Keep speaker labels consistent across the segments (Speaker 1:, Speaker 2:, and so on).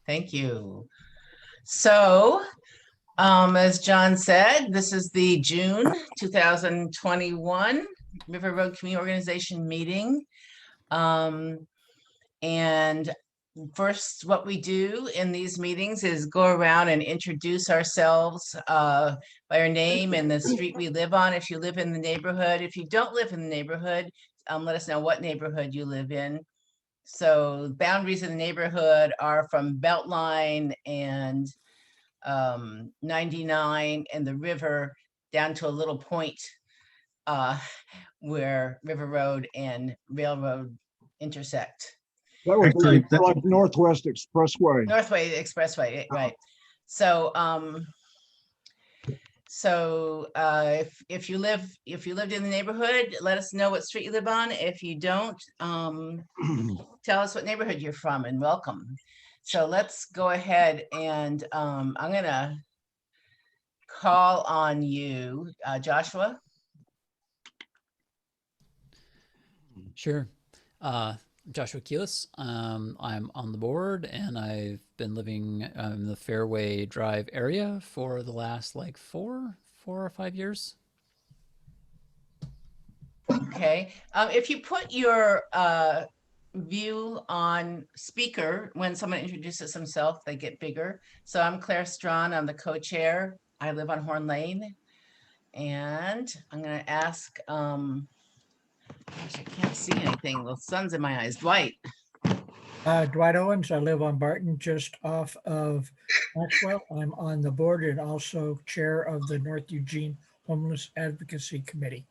Speaker 1: Thank you. So, as John said, this is the June 2021 River Road Community Organization meeting. And first, what we do in these meetings is go around and introduce ourselves by our name and the street we live on. If you live in the neighborhood, if you don't live in the neighborhood, let us know what neighborhood you live in. So boundaries of the neighborhood are from Beltline and 99 and the river down to a little point where River Road and Railroad intersect.
Speaker 2: That would
Speaker 3: Actually,
Speaker 2: be like Northwest Expressway.
Speaker 1: Northway Expressway, right? So, if you lived in the neighborhood, let us know what street you live on. If you don't, tell us what neighborhood you're from and welcome. So let's go ahead and I'm gonna call on you, Joshua.
Speaker 4: Sure. Joshua Keelis. I'm on the board and I've been living in the Fairway Drive area for the last like four or 5 years.
Speaker 1: Okay. If you put your view on speaker, when someone introduces themselves, they get bigger. So I'm Claire Strawn. I'm the co-chair. I live on Horn Lane. And I'm going to ask, gosh, I can't see anything. The sun's in my eyes. Dwight.
Speaker 5: Dwight Owens. I live on Barton, just off of Maxwell. I'm on the board and also chair of the North Eugene Homeless Advocacy Committee.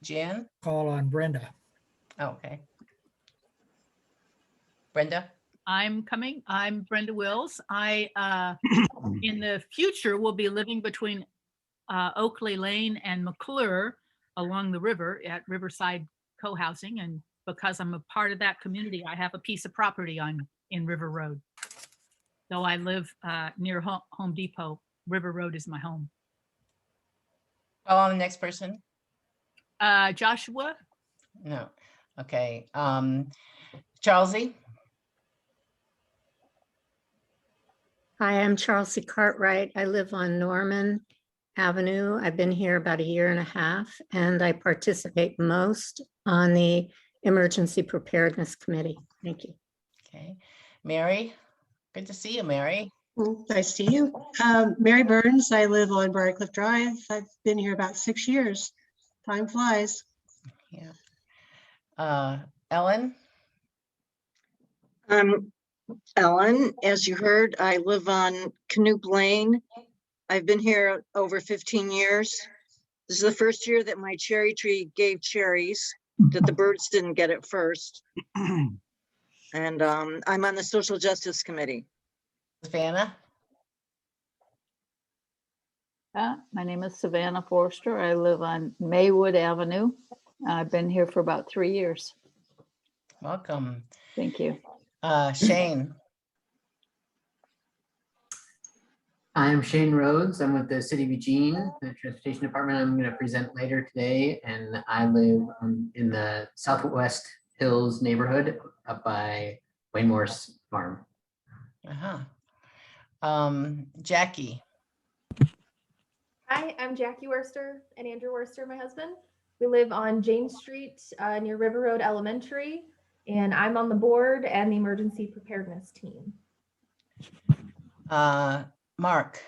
Speaker 1: Jan?
Speaker 5: Call on Brenda.
Speaker 1: Oh, okay. Brenda?
Speaker 6: I'm Brenda Wills. I, in the future, will be living between Oakley Lane and McClure along the river at Riverside Co-housing. And because I'm a part of that community, I have a piece of property in River Road. Though I live near Home Depot, River Road is my home.
Speaker 1: Call on the next person.
Speaker 6: Joshua?
Speaker 1: No. Okay. Charlesie?
Speaker 7: Hi, I'm Charlesie Cartwright. I live on Norman Avenue. I've been here about 1.5 years, and I participate most on the Emergency Preparedness Committee. Thank you.
Speaker 1: Okay. Mary? Good to see you, Mary.
Speaker 8: Nice to see you. Mary Burns. I live on Briarcliff Drive. I've been here about 6 years. Time flies.
Speaker 1: Yeah. Ellen?
Speaker 9: Ellen, as you heard, I live on Canoop Lane. I've been here over 15 years. This is the first year that my cherry tree gave cherries, that the birds didn't get it first. And I'm on the Social Justice Committee.
Speaker 1: Savannah?
Speaker 10: My name is Savannah Forster. I live on Maywood Avenue. I've been here for about 3 years.
Speaker 1: Welcome.
Speaker 10: Thank you.
Speaker 1: Shane?
Speaker 11: I'm Shane Rhodes. I'm with the City of Eugene, the Transportation Department. I'm going to present later today, and I live in the Southwest Hills neighborhood up by Wayne Morris Farm.
Speaker 1: Jackie?
Speaker 12: Hi, I'm Jackie Worster and Andrew Worster, my husband. We live on James Street near River Road Elementary, and I'm on the board and the emergency preparedness team.
Speaker 1: Mark?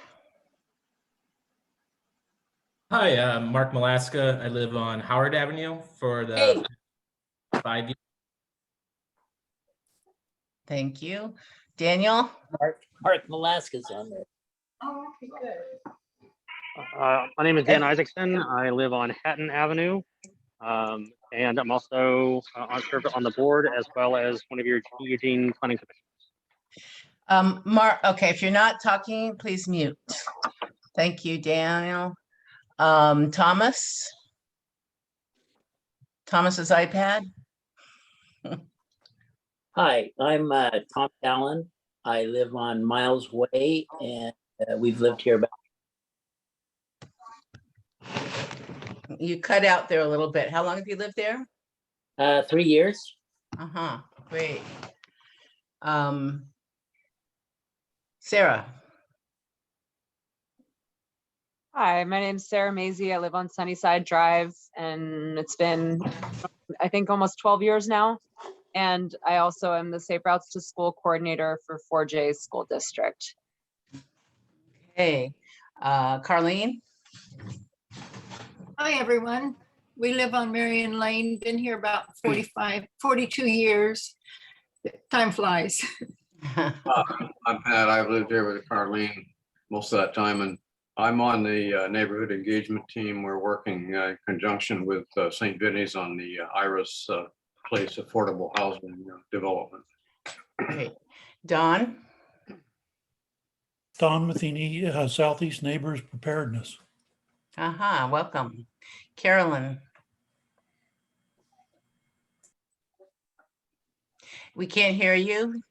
Speaker 13: Hi, Mark Malaska. I live on Howard Avenue for the 5 years.
Speaker 1: Thank you. Daniel?
Speaker 14: Mark Malaska's on there.
Speaker 12: Oh, okay, good.
Speaker 15: My name is Dan Isaacson. I live on Hatton Avenue, and I'm also on the board as well as one of your Eugene planning commissioners.
Speaker 1: Mark, okay, if you're not talking, please mute. Thank you, Daniel. Thomas's iPad.
Speaker 14: Hi, I'm Tom Allen. I live on Miles Way, and we've lived here about.
Speaker 1: You cut out there a little bit. How long have you lived there?
Speaker 14: 3 years.
Speaker 1: Great. Sarah.
Speaker 3: Hi, my name's Sarah Maisie. I live on Sunnyside Drive, and it's been, I think, almost 12 years now. And I also am the Safe Routes to School coordinator for 4J School District.
Speaker 1: Hey, Carlene.
Speaker 16: Hi, everyone. We live on Marion Lane, been here about 42 years. Time flies.
Speaker 17: I'm Pat. I've lived here with Carlene most of that time, and I'm on the neighborhood engagement team. We're working in conjunction with St. Vinny's on the Iris Place affordable housing development.
Speaker 1: Great. Don?
Speaker 18: Don Matheny, Southeast Neighbors Preparedness.
Speaker 1: Welcome. Carolyn? We can't hear you.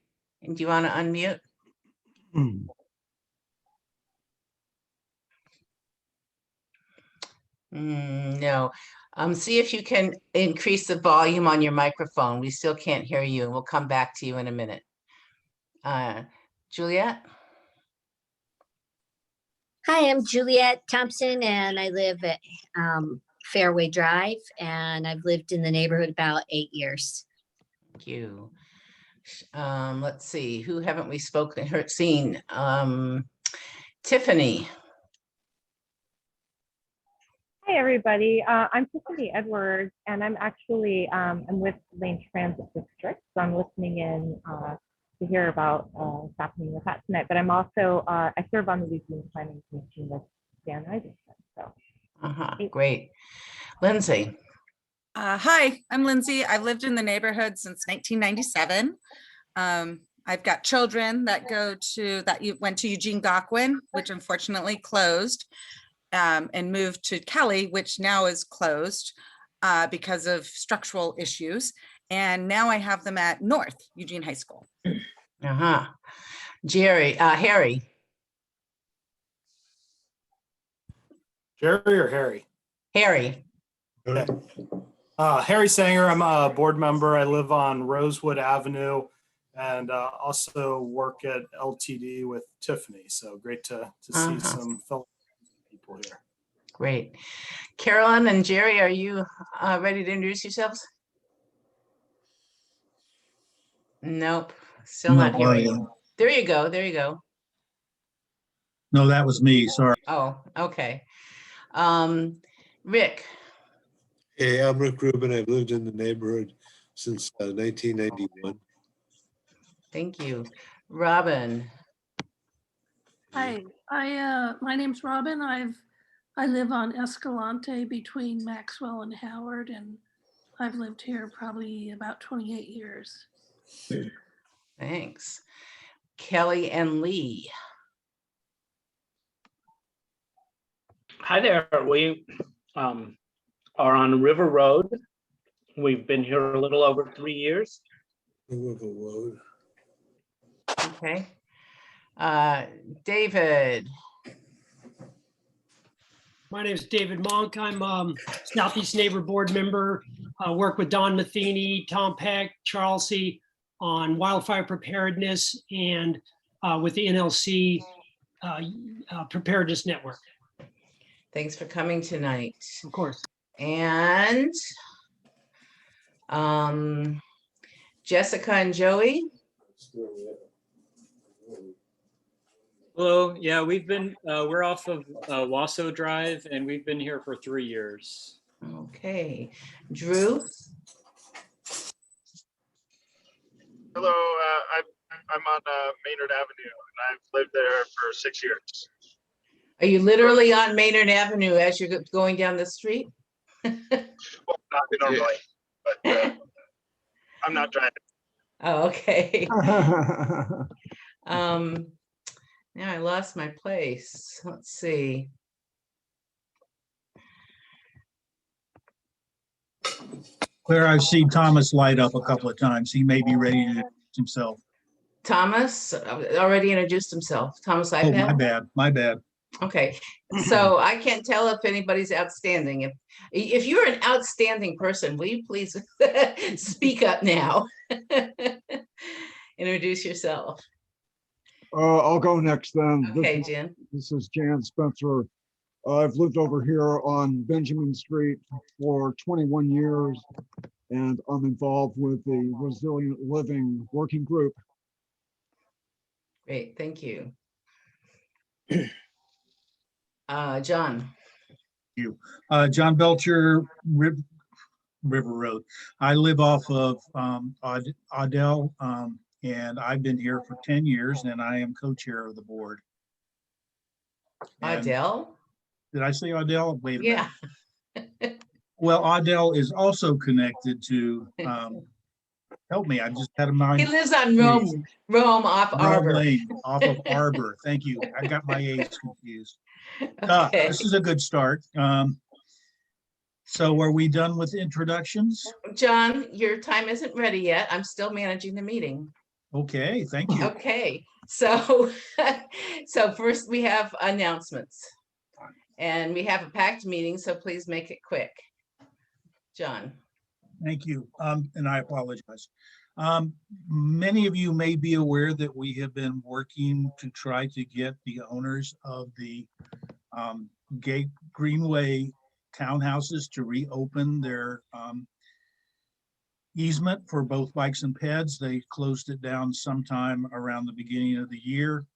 Speaker 1: Do you want to unmute? No. See if you can increase the volume on your microphone. We still can't hear you, and we'll come back to you in a minute. Juliet?
Speaker 19: Hi, I'm Juliet Thompson, and I live at Fairway Drive, and I've lived in the neighborhood about 8 years.
Speaker 1: Thank you. Let's see, who haven't we seen? Tiffany.
Speaker 20: Hi, everybody. I'm Tiffany Edwards, and I'm actually I'm with Lane Transit District, so I'm listening in to hear about what's happening with that tonight. But I'm also I serve on the Eugene Planning Commission with Dan Isaacson. So
Speaker 1: Great. Lindsay.
Speaker 21: Hi, I'm Lindsay. I've lived in the neighborhood since 1997. I've got children that went to Eugene Gockwin, which unfortunately closed, and moved to Kelly, which now is closed because of structural issues. And now I have them at North Eugene High School.
Speaker 1: Harry.
Speaker 22: Jerry or Harry?
Speaker 1: Harry.
Speaker 22: Okay. Harry Sanger, I'm a board member. I live on Rosewood Avenue and also work at LTD with Tiffany. So great to see some fellow people here.
Speaker 1: Great. Carolyn and Jerry, are you ready to introduce yourselves? Nope, still not hearing you. There you go, there you go.
Speaker 23: No, that was me, sorry.
Speaker 1: Oh, okay. Rick.
Speaker 24: Hey, I'm Rick Rubin. I've lived in the neighborhood since 1991.
Speaker 1: Thank you. Robin.
Speaker 25: Hi, my name's Robin. I live on Escalante between Maxwell and Howard, and I've lived here probably about 28 years.
Speaker 1: Thanks. Kelly and Lee.
Speaker 14: Hi there. We are on River Road. We've been here a little over 3 years.
Speaker 24: River Road.
Speaker 1: Okay. David.
Speaker 26: My name is David Monk. I'm Southeast Neighbor Board member. Work with Don Matheny, Tom Peck, Charles C. on wildfire preparedness and with the NLC Preparedness Network.
Speaker 1: Thanks for coming tonight.
Speaker 26: Of course.
Speaker 1: And Jessica and Joey.
Speaker 27: Hello. Yeah, we're off of Wasso Drive, and we've been here for 3 years.
Speaker 1: Okay. Drew.
Speaker 28: Hello, I'm on Maynard Avenue, and I've lived there for 6 years.
Speaker 1: Are you literally on Maynard Avenue as you're going down the street?
Speaker 28: Well, not normally, but I'm not driving.
Speaker 1: Oh, okay. Now I lost my place. Let's see.
Speaker 23: Claire, I've seen Thomas light up a couple of times. He may be ready to introduce himself.
Speaker 1: Thomas already introduced himself. Thomas iPad?
Speaker 23: Oh, my bad.
Speaker 1: Okay, so I can't tell if anybody's outstanding. If you're an outstanding person, will you please speak up now? Introduce yourself.
Speaker 2: I'll go next then.
Speaker 1: Okay, Jan.
Speaker 2: This is Jan Spencer. I've lived over here on Benjamin Street for 21 years, and I'm involved with the Resilient Living Working Group.
Speaker 1: Great, thank you. John.
Speaker 23: You. John Belcher, River Road. I live off of Adele, and I've been here for 10 years, and I am co-chair of the board. And
Speaker 1: Adele?
Speaker 23: did I say Adele? Wait a minute.
Speaker 1: Yeah.
Speaker 23: Well, Adele is also connected to, help me, I just had a mind.
Speaker 1: He lives on Rome off Arbor.
Speaker 23: Lane, off of Arbor. Thank you. I got my A's confused.
Speaker 1: Okay.
Speaker 23: This is a good start. So are we done with introductions?
Speaker 1: John, your time isn't ready yet. I'm still managing the meeting.
Speaker 23: Okay, thank you.
Speaker 1: Okay, so so first we have announcements. And we have a packed meeting, so please make it quick. John.
Speaker 23: Thank you, and I apologize. Many of you may be aware that we have been working to try to get the owners of the Gate Greenway townhouses to reopen their easement for both bikes and peds. They closed it down sometime around the beginning of the year.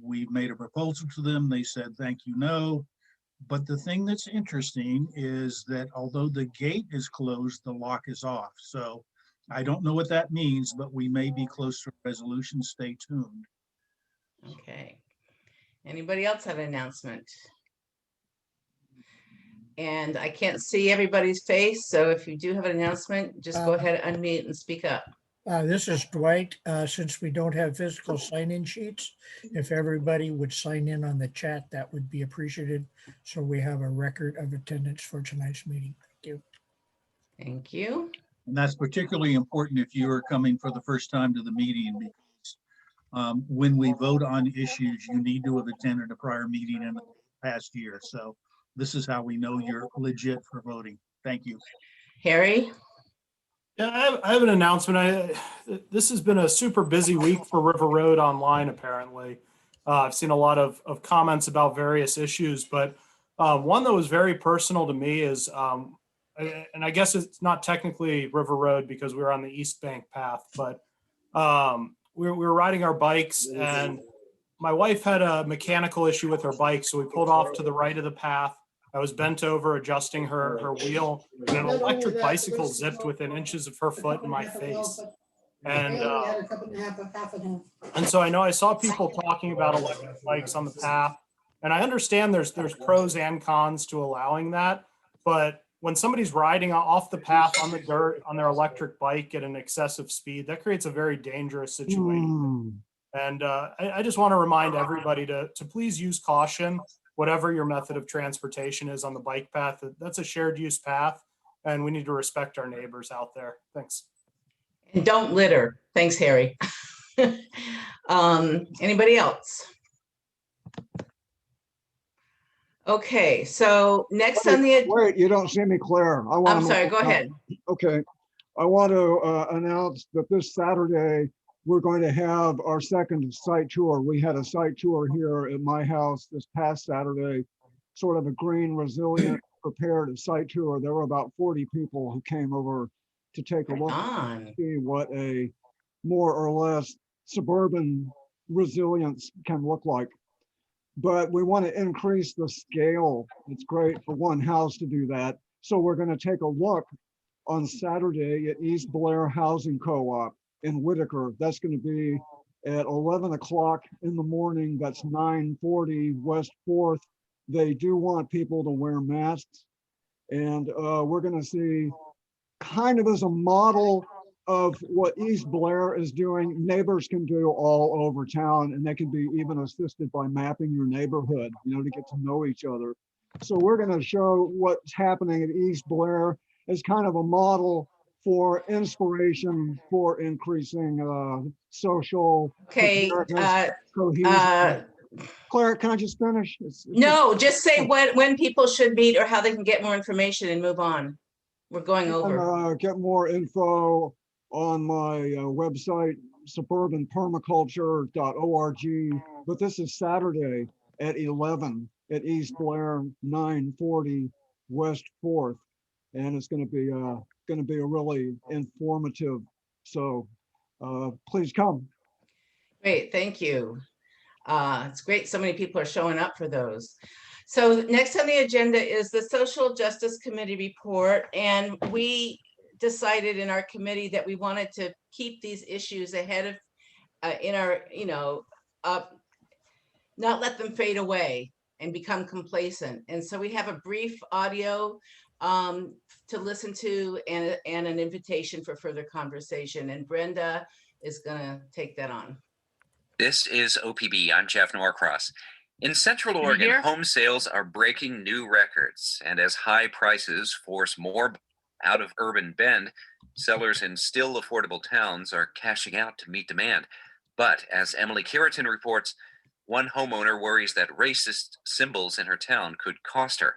Speaker 23: We made a proposal to them. They said, thank you, no. But the thing that's interesting is that although the gate is closed, the lock is off. So I don't know what that means, but we may be close to a resolution. Stay tuned.
Speaker 1: Okay. Anybody else have an announcement? And I can't see everybody's face, so if you do have an announcement, just go ahead, unmute and speak up.
Speaker 4: This is Dwight. Since we don't have physical sign-in sheets, if everybody would sign in on the chat, that would be appreciated. So we have a record of attendance for tonight's meeting. Thank you.
Speaker 1: Thank you.
Speaker 23: And that's particularly important if you are coming for the first time to the meeting, because when we vote on issues, you need to have attended a prior meeting in the past year. So this is how we know you're legit for voting. Thank you.
Speaker 1: Harry?
Speaker 22: Yeah, I have an announcement. This has been a super busy week for River Road Online, apparently. I've seen a lot of comments about various issues, but one that was very personal to me is, and I guess it's not technically River Road because we were on the East Bank path, but we were riding our bikes and my wife had a mechanical issue with her bike, so we pulled off to the right of the path. I was bent over adjusting her wheel, and an electric bicycle zipped within inches of her foot in my face. And so I know I saw people talking about electric bikes on the path, and I understand there's pros and cons to allowing that, but when somebody's riding off the path on the dirt on their electric bike at an excessive speed, that creates a very dangerous situation. And I just want to remind everybody to please use caution. Whatever your method of transportation is on the bike path, that's a shared use path, and we need to respect our neighbors out there. Thanks.
Speaker 1: And don't litter. Thanks, Harry. Anybody else? Okay, so next on the
Speaker 2: Wait, you don't see me, Claire.
Speaker 1: I'm sorry, go ahead.
Speaker 2: Okay, I want to announce that this Saturday we're going to have our second site tour. We had a site tour here at my house this past Saturday, sort of a green, resilient, prepared site tour. There were about 40 people who came over to take a look and see what a more or less suburban resilience can look like. But we want to increase the scale. It's great for one house to do that. So we're going to take a look on Saturday at East Blair Housing Co-op in Whitaker. That's going to be at 11 o'clock in the morning. That's 940 West 4th. They do want people to wear masks. And we're going to see kind of as a model of what East Blair is doing, neighbors can do all over town, and they can be even assisted by mapping your neighborhood, you know, to get to know each other. So we're going to show what's happening at East Blair as kind of a model for inspiration for increasing social cohesion. Claire, can I just finish?
Speaker 1: No, just say when people should meet or how they can get more information and move on. We're going over.
Speaker 2: Get more info on my website, suburbanpermaculture.org. But this is Saturday at 11 at East Blair, 940 West 4th. And it's going to be a really informative. So please come.
Speaker 1: Great, thank you. It's great so many people are showing up for those. So next on the agenda is the Social Justice Committee report, and we decided in our committee that we wanted to keep these issues ahead of in our, not let them fade away and become complacent. And so we have a brief audio to listen to and an invitation for further conversation. And Brenda is gonna take that on.
Speaker 5: This is OPB. I'm Jeff Norcross. In Central Oregon, home sales are breaking new records, and as high prices force more out of urban Bend, sellers in still affordable towns are cashing out to meet demand. But as Emily Keratin reports, one homeowner worries that racist symbols in her town could cost her.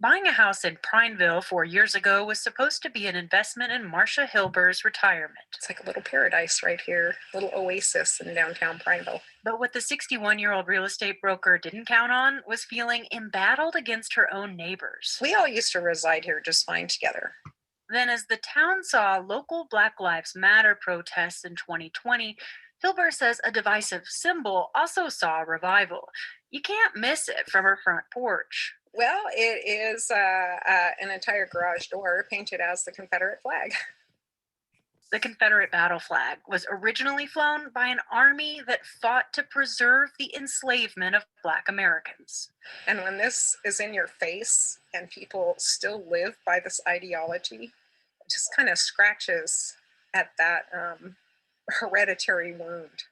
Speaker 6: Buying a house in Prineville 4 years ago was supposed to be an investment in Marcia Hilber's retirement.
Speaker 7: It's like a little paradise right here, little oasis in downtown Prineville.
Speaker 6: But what the 61-year-old real estate broker didn't count on was feeling embattled against her own neighbors.
Speaker 7: We all used to reside here just fine together.
Speaker 6: Then as the town saw local Black Lives Matter protests in 2020, Hilber says a divisive symbol also saw a revival. You can't miss it from her front porch.
Speaker 7: Well, it is an entire garage door painted as the Confederate flag.
Speaker 6: The Confederate battle flag was originally flown by an army that fought to preserve the enslavement of Black Americans.
Speaker 7: And when this is in your face and people still live by this ideology, it just kind of scratches at that hereditary wound.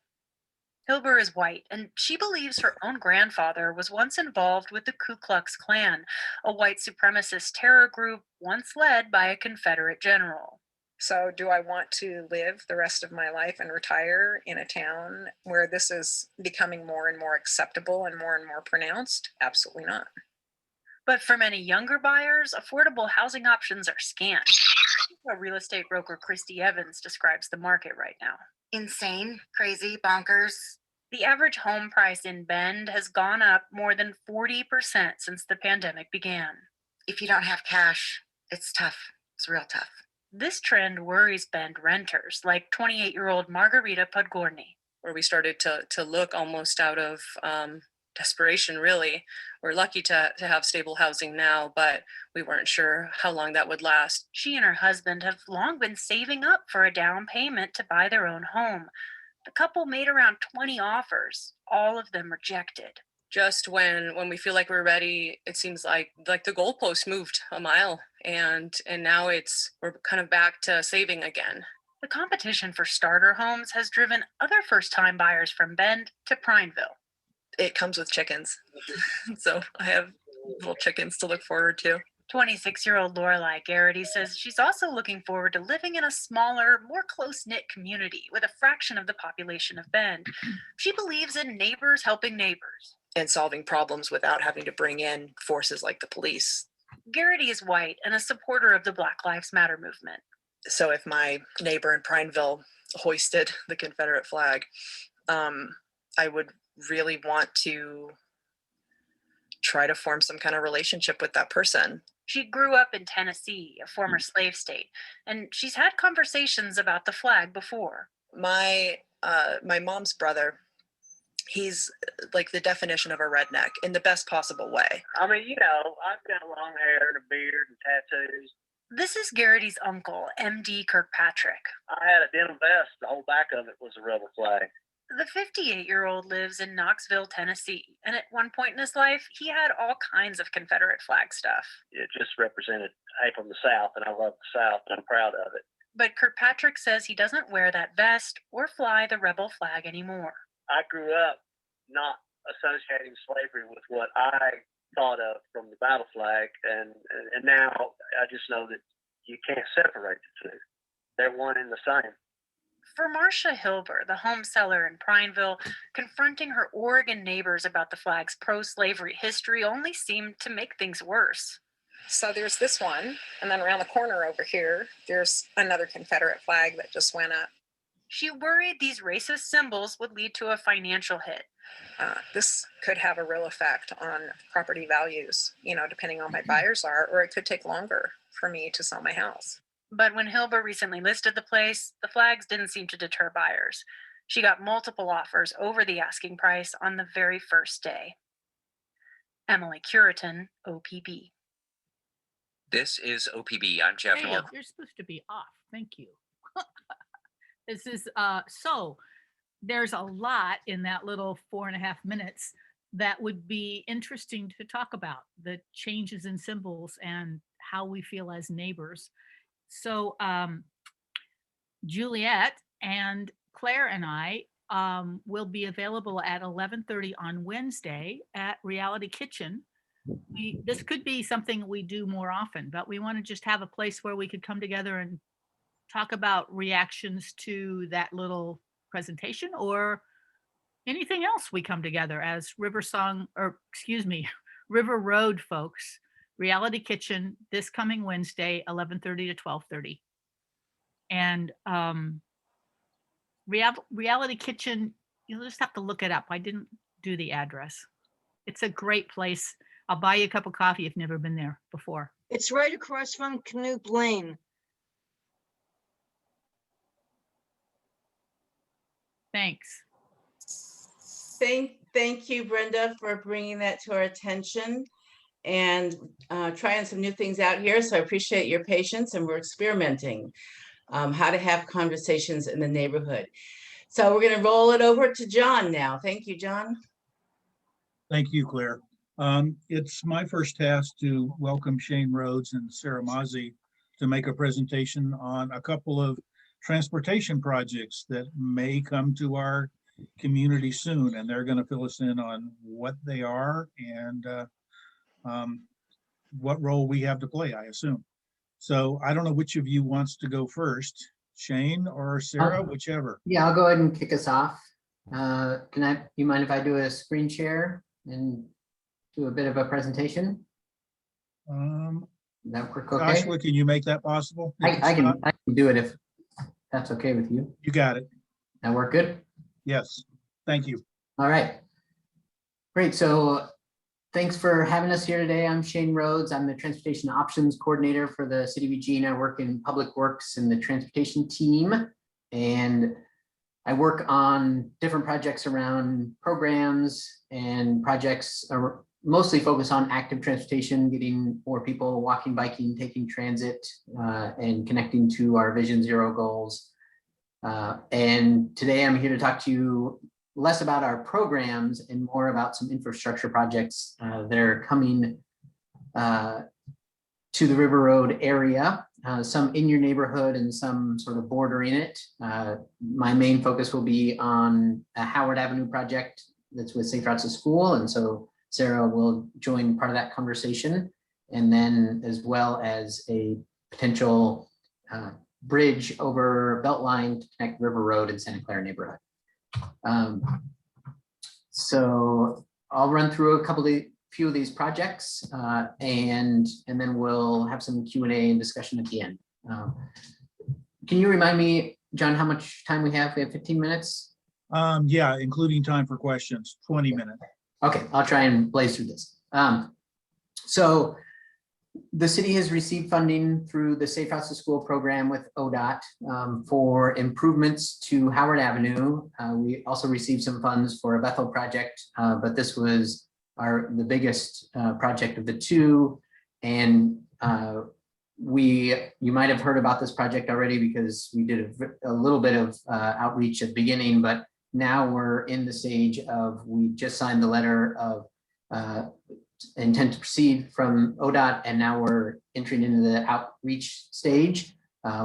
Speaker 6: Hilber is white, and she believes her own grandfather was once involved with the Ku Klux Klan, a white supremacist terror group once led by a Confederate general.
Speaker 7: So do I want to live the rest of my life and retire in a town where this is becoming more and more acceptable and more pronounced? Absolutely not.
Speaker 6: But for many younger buyers, affordable housing options are scant. Real estate broker Christy Evans describes the market right now.
Speaker 8: Insane, crazy, bonkers.
Speaker 6: The average home price in Bend has gone up more than 40% since the pandemic began.
Speaker 8: If you don't have cash, it's tough. It's real tough.
Speaker 6: This trend worries Bend renters like 28-year-old Margarita Podgorny.
Speaker 9: Where we started to look almost out of desperation, really. We're lucky to have stable housing now, but we weren't sure how long that would last.
Speaker 6: She and her husband have long been saving up for a down payment to buy their own home. The couple made around 20 offers, all of them rejected.
Speaker 9: Just when we feel like we're ready, it seems like the goalpost moved a mile, and now we're kind of back to saving again.
Speaker 6: The competition for starter homes has driven other first-time buyers from Bend to Prineville.
Speaker 9: It comes with chickens. So I have little chickens to look forward to.
Speaker 6: 26-year-old Lorelei Garrity says she's also looking forward to living in a smaller, more close-knit community with a fraction of the population of Bend. She believes in neighbors helping neighbors.
Speaker 9: And solving problems without having to bring in forces like the police.
Speaker 6: Garrity is white and a supporter of the Black Lives Matter movement.
Speaker 9: So if my neighbor in Prineville hoisted the Confederate flag, I would really want to try to form some kind of relationship with that person.
Speaker 6: She grew up in Tennessee, a former slave state, and she's had conversations about the flag before.
Speaker 9: My mom's brother, he's like the definition of a redneck in the best possible way.
Speaker 10: I mean, I've got long hair and a beard and tattoos.
Speaker 6: This is Garrity's uncle, M.D. Kirkpatrick.
Speaker 10: I had a denim vest. The whole back of it was a rebel flag.
Speaker 6: The 58-year-old lives in Knoxville, Tennessee, and at one point in his life, he had all kinds of Confederate flag stuff.
Speaker 10: It just represented I'm from the South, and I love the South, and I'm proud of it.
Speaker 6: But Kirkpatrick says he doesn't wear that vest or fly the rebel flag anymore.
Speaker 10: I grew up not associating slavery with what I thought of from the battle flag, and now I just know that you can't separate the two. They're one and the same.
Speaker 6: For Marcia Hilber, the home seller in Prineville, confronting her Oregon neighbors about the flag's pro-slavery history only seemed to make things worse.
Speaker 7: So there's this one, and then around the corner over here, there's another Confederate flag that just went up.
Speaker 6: She worried these racist symbols would lead to a financial hit.
Speaker 7: This could have a real effect on property values, depending on my buyers are, or it could take longer for me to sell my house.
Speaker 6: But when Hilba recently listed the place, the flags didn't seem to deter buyers. She got multiple offers over the asking price on the very first day. Emily Curitan, OPB.
Speaker 5: This is OPB. I'm Jeff
Speaker 3: Hey,
Speaker 5: Nork.
Speaker 3: you're supposed to be off. Thank you. This is so there's a lot in that little 4.5 minutes that would be interesting to talk about, the changes in symbols and how we feel as neighbors. So Juliet and Claire and I will be available at 11:30 on Wednesday at Reality Kitchen. This could be something we do more often, but we want to just have a place where we could come together and talk about reactions to that little presentation or anything else we come together as River Road folks. Reality Kitchen this coming Wednesday, 11:30 to 12:30. And Reality Kitchen, you'll just have to look it up. I didn't do the address. It's a great place. I'll buy you a cup of coffee if you've never been there before.
Speaker 11: It's right across from Canute Lane.
Speaker 3: Thanks.
Speaker 1: Thank you, Brenda, for bringing that to our attention and trying some new things out here. So I appreciate your patience, and we're experimenting how to have conversations in the neighborhood. So we're going to roll it over to John now. Thank you, John.
Speaker 23: Thank you, Claire. It's my first task to welcome Shane Rhodes and Sarah Mazzi to make a presentation on a couple of transportation projects that may come to our community soon, and they're going to fill us in on what they are and what role we have to play, I assume. So I don't know which of you wants to go first, Shane or Sarah, whichever.
Speaker 12: Yeah, I'll go ahead and kick us off. You mind if I do a screen share and do a bit of a presentation? That work okay?
Speaker 23: Joshua, can you make that possible?
Speaker 12: I can do it if that's okay with you.
Speaker 23: You got it.
Speaker 12: That work good?
Speaker 23: Yes, thank you.
Speaker 12: All right. Great, so thanks for having us here today. I'm Shane Rhodes. I'm the Transportation Options Coordinator for the City of Eugene. I work in Public Works in the transportation team, and I work on different projects around programs and projects are mostly focused on active transportation, getting more people walking, biking, taking transit, and connecting to our Vision Zero goals. And today I'm here to talk to you less about our programs and more about some infrastructure projects that are coming to the River Road area, some in your neighborhood and some sort of bordering it. My main focus will be on a Howard Avenue project that's with Safe Routes to School. And so Sarah will join part of that conversation. And then as well as a potential bridge over Beltline to connect River Road and Santa Clara neighborhood. So I'll run through a few of these projects and then we'll have some Q&A and discussion at the end. Can you remind me, John, how much time we have? We have 15 minutes?
Speaker 23: Yeah, including time for questions, 20 minutes.
Speaker 12: Okay, I'll try and blaze through this. So the city has received funding through the Safe Routes to School program with ODOT for improvements to Howard Avenue. We also received some funds for a Bethel project, but this was the biggest project of the two. And you might have heard about this project already because we did a little bit of outreach at the beginning, but now we're in the stage of, we just signed the letter of intent to proceed from ODOT, and now we're entering into the outreach stage.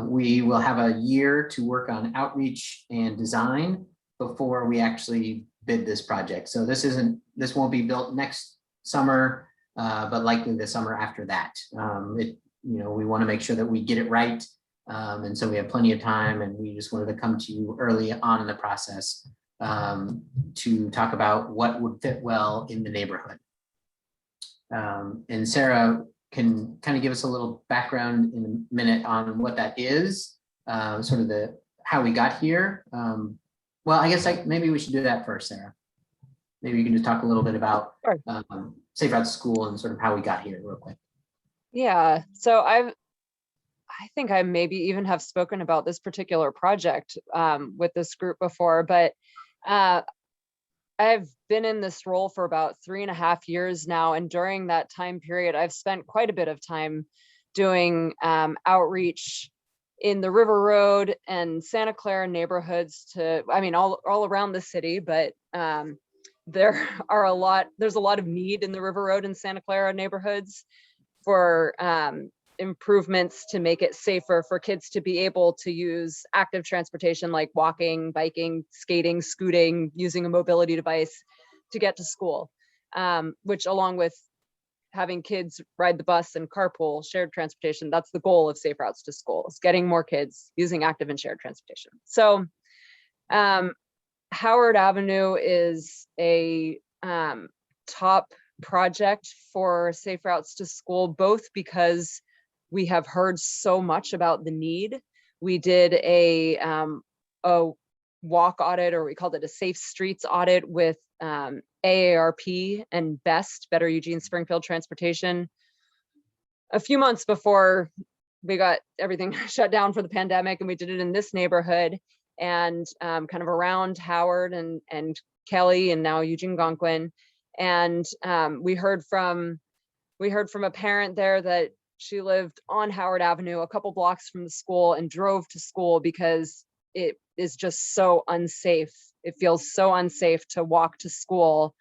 Speaker 12: We will have a year to work on outreach and design before we actually bid this project. So this won't be built next summer, but likely the summer after that. We want to make sure that we get it right. And so we have plenty of time, and we just wanted to come to you early on in the process to talk about what would fit well in the neighborhood. And Sarah can kind of give us a little background in a minute on what that is, sort of how we got here. Well, I guess maybe we should do that first, Sarah. Maybe you can just talk a little bit about Safe Routes to School and sort of how we got here real quick.
Speaker 13: Yeah, so I think I maybe even have spoken about this particular project with this group before, but I've been in this role for about 3.5 years now. And during that time period, I've spent quite a bit of time doing outreach in the River Road and Santa Clara neighborhoods all around the city, but there's a lot of need in the River Road and Santa Clara neighborhoods for improvements to make it safer for kids to be able to use active transportation like walking, biking, skating, scooting, using a mobility device to get to school, which along with having kids ride the bus and carpool, shared transportation, that's the goal of Safe Routes to School, is getting more kids using active and shared transportation. So Howard Avenue is a top project for Safe Routes to School, both because we have heard so much about the need. We did a walk audit, or we called it a Safe Streets audit with AARP and BEST, Better Eugene Springfield Transportation, a few months before we got everything shut down for the pandemic, and we did it in this neighborhood and kind of around Howard and Kelly and now Eugene Gonquin. And we heard from a parent there that she lived on Howard Avenue, a couple blocks from the school, and drove to school because it is just so unsafe. It feels so unsafe to walk to school,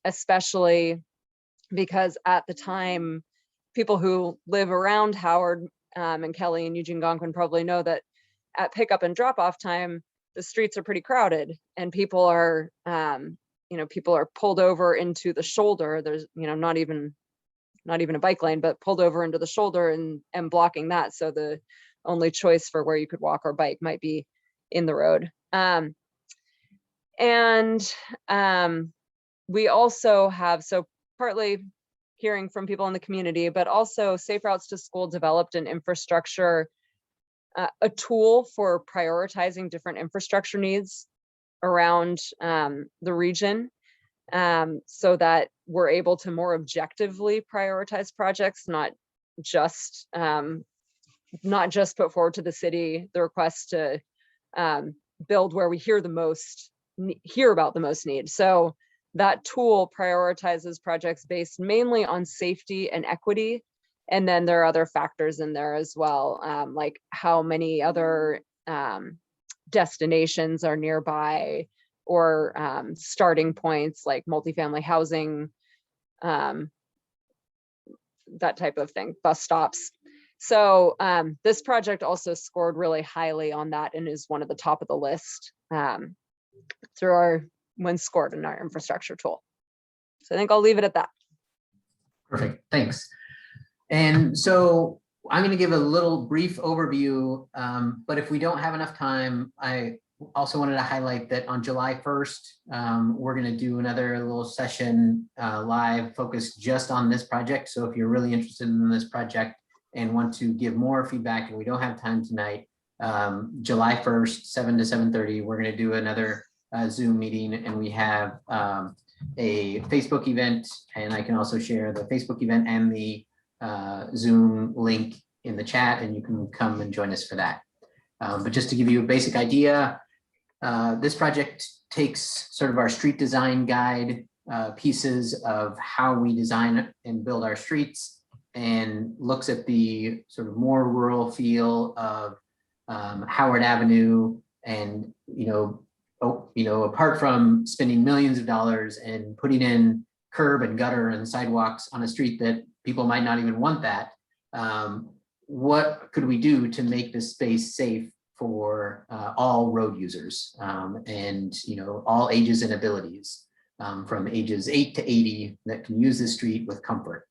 Speaker 13: especially because at the time, people who live around Howard and Kelly and Eugene Gonquin probably know that at pickup and drop off time, the streets are pretty crowded and people are pulled over into the shoulder. There's, not even a bike lane, but pulled over into the shoulder and blocking that. So the only choice for where you could walk or bike might be in the road. We also have, so partly hearing from people in the community, but also Safe Routes to School developed an infrastructure, a tool for prioritizing different infrastructure needs around the region, so that we're able to more objectively prioritize projects, not just put forward to the city the request to build where we hear about the most need. So that tool prioritizes projects based mainly on safety and equity. And then there are other factors in there as well, like how many other destinations are nearby, or starting points like multifamily housing, that type of thing, bus stops. So this project also scored really highly on that and is one of the top of the list when scored in our infrastructure tool. So I think I'll leave it at that.
Speaker 12: Perfect, thanks. And so I'm going to give a little brief overview, but if we don't have enough time, I also wanted to highlight that on July 1st, we're going to do another little session live focused just on this project. So if you're really interested in this project and want to give more feedback, and we don't have time tonight, July 1st, 7 to 7:30, we're going to do another Zoom meeting, and we have a Facebook event, and I can also share the Facebook event and the Zoom link in the chat, and you can come and join us for that. But just to give you a basic idea, this project takes sort of our street design guide pieces of how we design and build our streets, and looks at the sort of more rural feel of Howard Avenue, and apart from spending millions of dollars and putting in curb and gutter and sidewalks on a street that people might not even want that, what could we do to make this space safe for all road users, and all ages and abilities, from ages 8 to 80 that can use the street with comfort.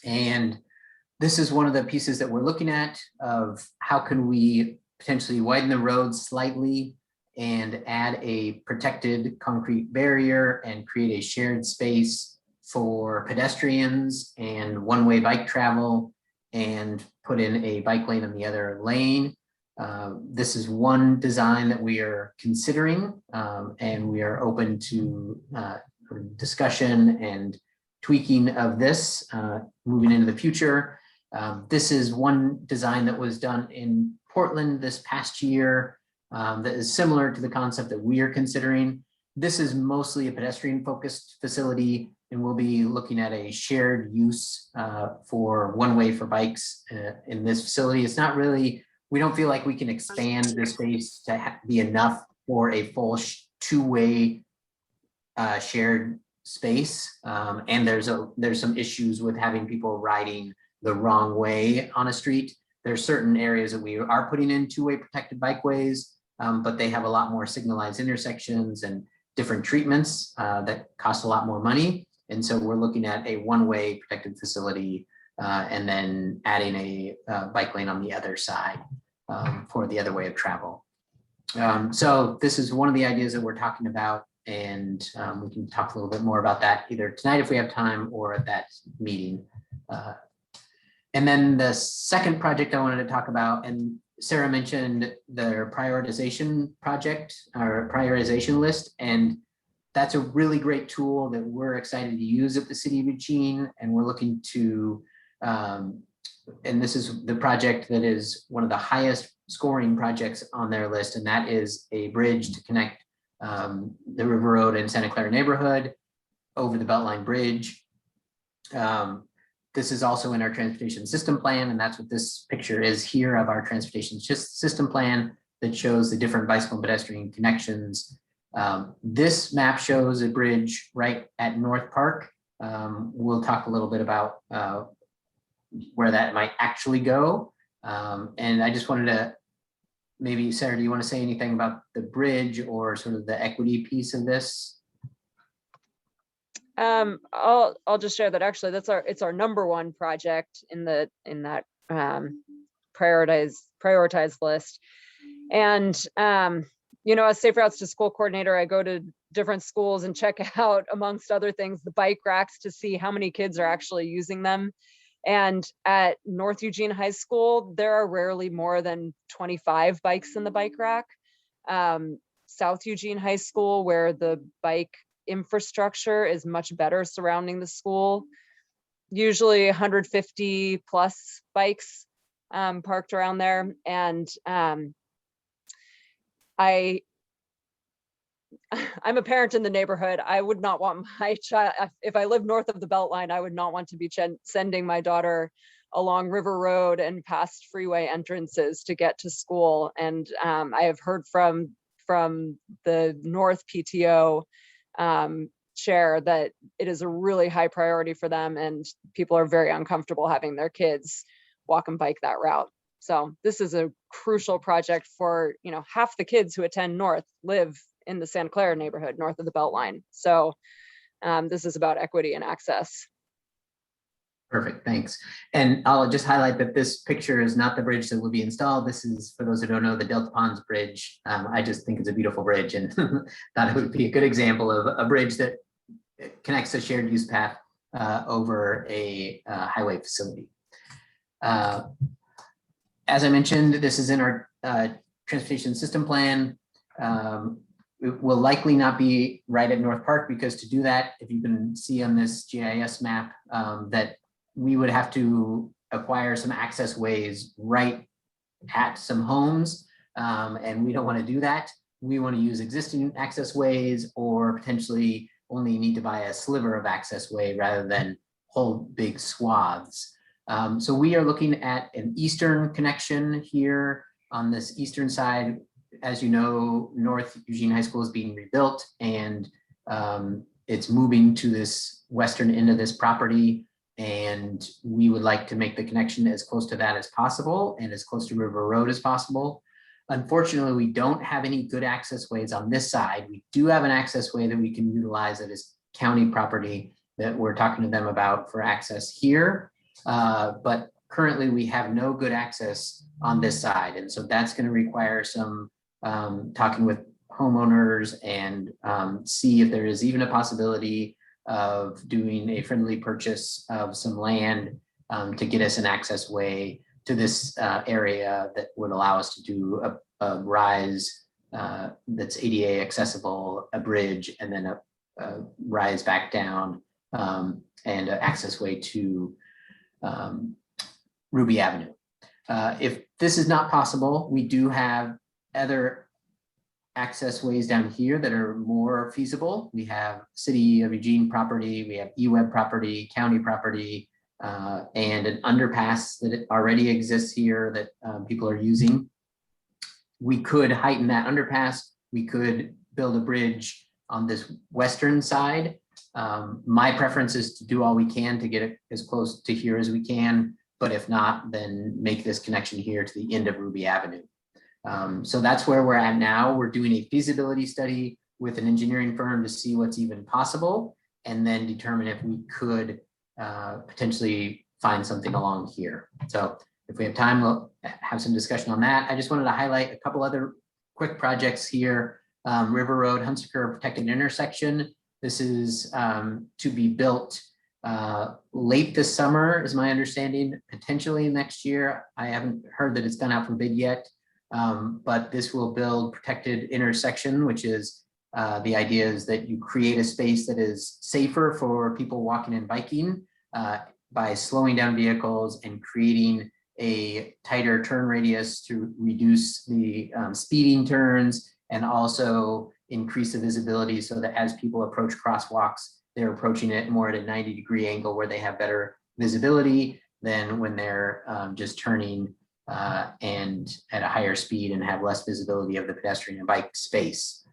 Speaker 12: And this is one of the pieces that we're looking at, of how can we potentially widen the road slightly and add a protected concrete barrier and create a shared space for pedestrians and one-way bike travel and put in a bike lane on the other lane. This is one design that we are considering, and we are open to discussion and tweaking of this moving into the future. This is one design that was done in Portland this past year that is similar to the concept that we are considering. This is mostly a pedestrian focused facility, and we'll be looking at a shared use for one-way for bikes in this facility. It's not really, we don't feel like we can expand the space to be enough for a full two-way shared space. And there's some issues with having people riding the wrong way on a street. There's certain areas that we are putting in two-way protected bikeways, but they have a lot more signalized intersections and different treatments that cost a lot more money. And so we're looking at a one-way protected facility and then adding a bike lane on the other side for the other way of travel. So this is one of the ideas that we're talking about, and we can talk a little bit more about that either tonight if we have time or at that meeting. And then the second project I wanted to talk about, and Sarah mentioned their prioritization project or prioritization list, and that's a really great tool that we're excited to use at the City of Eugene, and we're looking to, and this is the project that is one of the highest scoring projects on their list, and that is a bridge to connect the River Road and Santa Clara neighborhood over the Beltline Bridge. This is also in our transportation system plan, and that's what this picture is here of our transportation system plan that shows the different bicycle and pedestrian connections. This map shows a bridge right at North Park. We'll talk a little bit about where that might actually go. And I just wanted to, maybe Sarah, do you want to say anything about the bridge or sort of the equity piece of this?
Speaker 13: I'll just share that actually it's our number one project in that prioritized list. And you know, as Safe Routes to School coordinator, I go to different schools and check out, amongst other things, the bike racks to see how many kids are actually using them. And at North Eugene High School, there are rarely more than 25 bikes in the bike rack. South Eugene High School, where the bike infrastructure is much better surrounding the school, usually 150 plus bikes parked around there. And I'm a parent in the neighborhood. I would not want my child, if I live north of the Beltline, I would not want to be sending my daughter along River Road and past freeway entrances to get to school. And I have heard from the North PTO chair that it is a really high priority for them, and people are very uncomfortable having their kids walk and bike that route. So this is a crucial project for, you know, half the kids who attend North live in the Santa Clara neighborhood north of the Beltline. So this is about equity and access.
Speaker 12: Perfect, thanks. And I'll just highlight that this picture is not the bridge that will be installed. This is, for those who don't know, the Delta Ponds Bridge. I just think it's a beautiful bridge and thought it would be a good example of a bridge that connects a shared use path over a highway facility. As I mentioned, this is in our transportation system plan. It will likely not be right at North Park, because to do that, if you can see on this GIS map, that we would have to acquire some access ways right at some homes, and we don't want to do that. We want to use existing access ways, or potentially only need to buy a sliver of access way rather than whole big swaths. So we are looking at an eastern connection here on this eastern side. As you know, North Eugene High School is being rebuilt, and it's moving to this western end of this property. And we would like to make the connection as close to that as possible and as close to River Road as possible. Unfortunately, we don't have any good access ways on this side. We do have an access way that we can utilize that is county property that we're talking to them about for access here. But currently we have no good access on this side. And so that's going to require some talking with homeowners and see if there is even a possibility of doing a friendly purchase of some land to get us an access way to this area that would allow us to do a rise that's ADA accessible, a bridge, and then a rise back down and an access way to Ruby Avenue. If this is not possible, we do have other access ways down here that are more feasible. We have City of Eugene property, we have EWeb property, county property, and an underpass that already exists here that people are using. We could heighten that underpass. We could build a bridge on this western side. My preference is to do all we can to get it as close to here as we can, but if not, then make this connection here to the end of Ruby Avenue. So that's where we're at now. We're doing a feasibility study with an engineering firm to see what's even possible, and then determine if we could potentially find something along here. So if we have time, we'll have some discussion on that. I just wanted to highlight a couple other quick projects here. River Road, Hunsaker Protected Intersection. This is to be built late this summer, is my understanding, potentially next year. I haven't heard that it's gone out for bid yet, but this will build protected intersection, which is the idea is that you create a space that is safer for people walking and biking by slowing down vehicles and creating a tighter turn radius to reduce the speeding turns and also increase the visibility so that as people approach crosswalks, they're approaching it more at a 90-degree angle where they have better visibility than when they're just turning and at a higher speed and have less visibility of the pedestrian and bike space.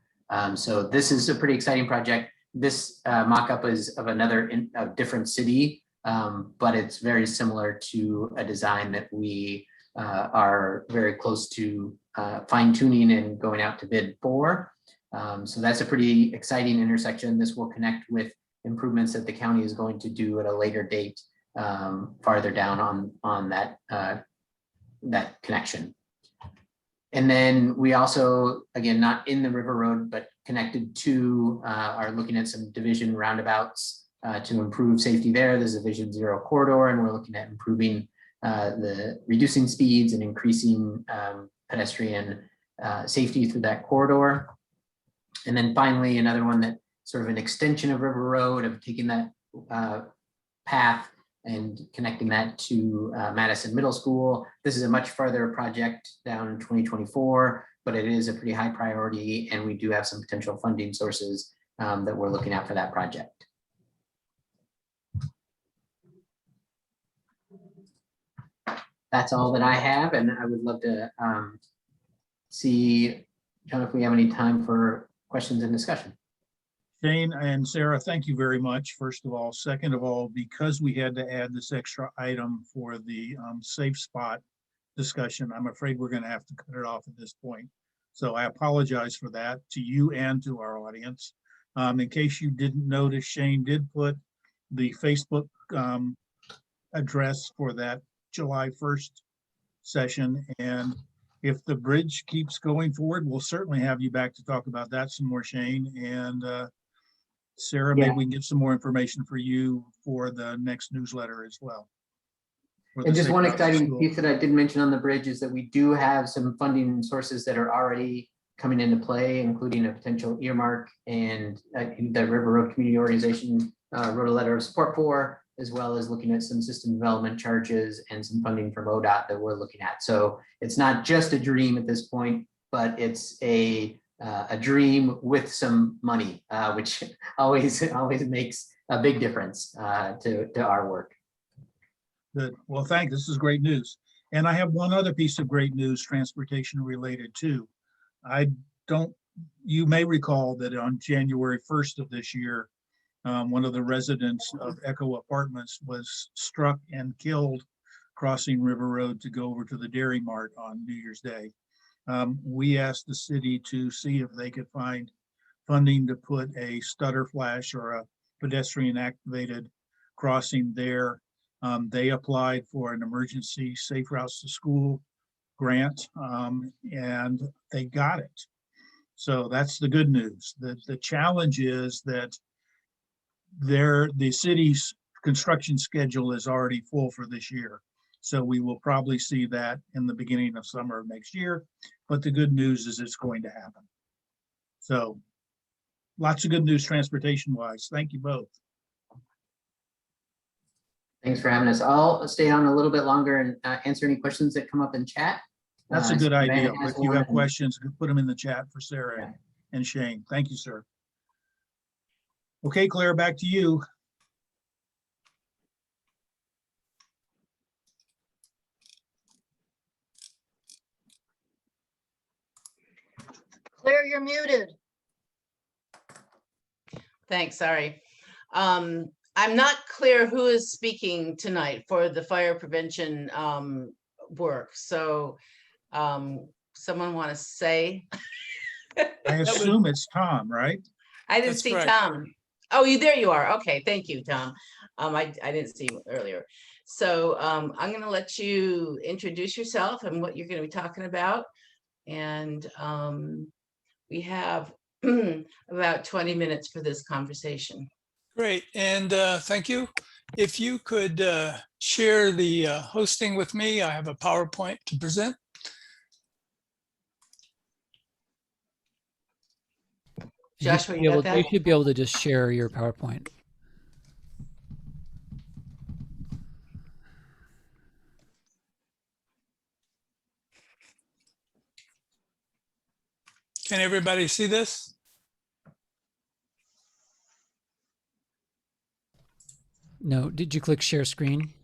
Speaker 12: So this is a pretty exciting project. This mock-up is of a different city, but it's very similar to a design that we are very close to fine-tuning and going out to bid for. So that's a pretty exciting intersection. This will connect with improvements that the county is going to do at a later date farther down on that, that connection. And then we also, again, not in the River Road, but connected to, are looking at some division roundabouts to improve safety there. There's a Vision Zero corridor, and we're looking at improving reducing speeds and increasing pedestrian safety through that corridor. And then finally, another one that sort of an extension of River Road, of taking that path and connecting that to Madison Middle School. This is a much farther project down in 2024, but it is a pretty high priority, and we do have some potential funding sources that we're looking at for that project. That's all that I have, and I would love to see, John, if we have any time for questions and discussion.
Speaker 23: Shane and Sarah, thank you very much, first of all. Second of all, because we had to add this extra item for the safe spot discussion, I'm afraid we're going to have to cut it off at this point. So I apologize for that to you and to our audience. In case you didn't notice, Shane did put the Facebook address for that July 1st session. And if the bridge keeps going forward, we'll certainly have you back to talk about that some more, Shane. And Sarah, maybe we can get some more information for you for the next newsletter as well.
Speaker 12: And just one exciting piece that I didn't mention on the bridge is that we do have some funding sources that are already coming into play, including a potential earmark, and the River Road Community Organization wrote a letter of support for, as well as looking at some system development charges and some funding from ODOT that we're looking at. So it's not just a dream at this point, but it's a dream with some money, which always makes a big difference to our work.
Speaker 23: Good. Well, thanks. This is great news. And I have one other piece of great news, transportation related too. You may recall that on January 1st of this year, one of the residents of Echo Apartments was struck and killed crossing River Road to go over to the Dairy Mart on New Year's Day. We asked the city to see if they could find funding to put a stutter flash or a pedestrian activated crossing there. They applied for an emergency safe routes to school grant, and they got it. So that's the good news. The challenge is that the city's construction schedule is already full for this year. So we will probably see that in the beginning of summer of next year. But the good news is it's going to happen. So lots of good news transportation wise. Thank you both.
Speaker 12: Thanks for having us. I'll stay on a little bit longer and answer any questions that come up in chat.
Speaker 23: That's a good idea.
Speaker 12: Savannah has
Speaker 23: If you
Speaker 12: one
Speaker 23: have
Speaker 12: and-
Speaker 23: questions, put them in the chat for Sarah and Shane. Thank you, sir. Okay, Claire, back to you.
Speaker 11: Claire, you're muted.
Speaker 1: Thanks, sorry. I'm not clear who is speaking tonight for the fire prevention work. So someone want to say?
Speaker 23: I assume it's Tom, right?
Speaker 1: I didn't
Speaker 23: That's
Speaker 1: see
Speaker 23: correct.
Speaker 1: Tom. Oh, there you are. Okay, thank you, Tom. I didn't see you earlier. So I'm going to let you introduce yourself and what you're going to be talking about. And we have about 20 minutes for this conversation.
Speaker 15: Great, and thank you. If you could share the hosting with me, I have a PowerPoint to present.
Speaker 1: Joshua, you got that?
Speaker 16: You should be able to just share your PowerPoint.
Speaker 15: Can everybody see this?
Speaker 16: No, did you click share screen?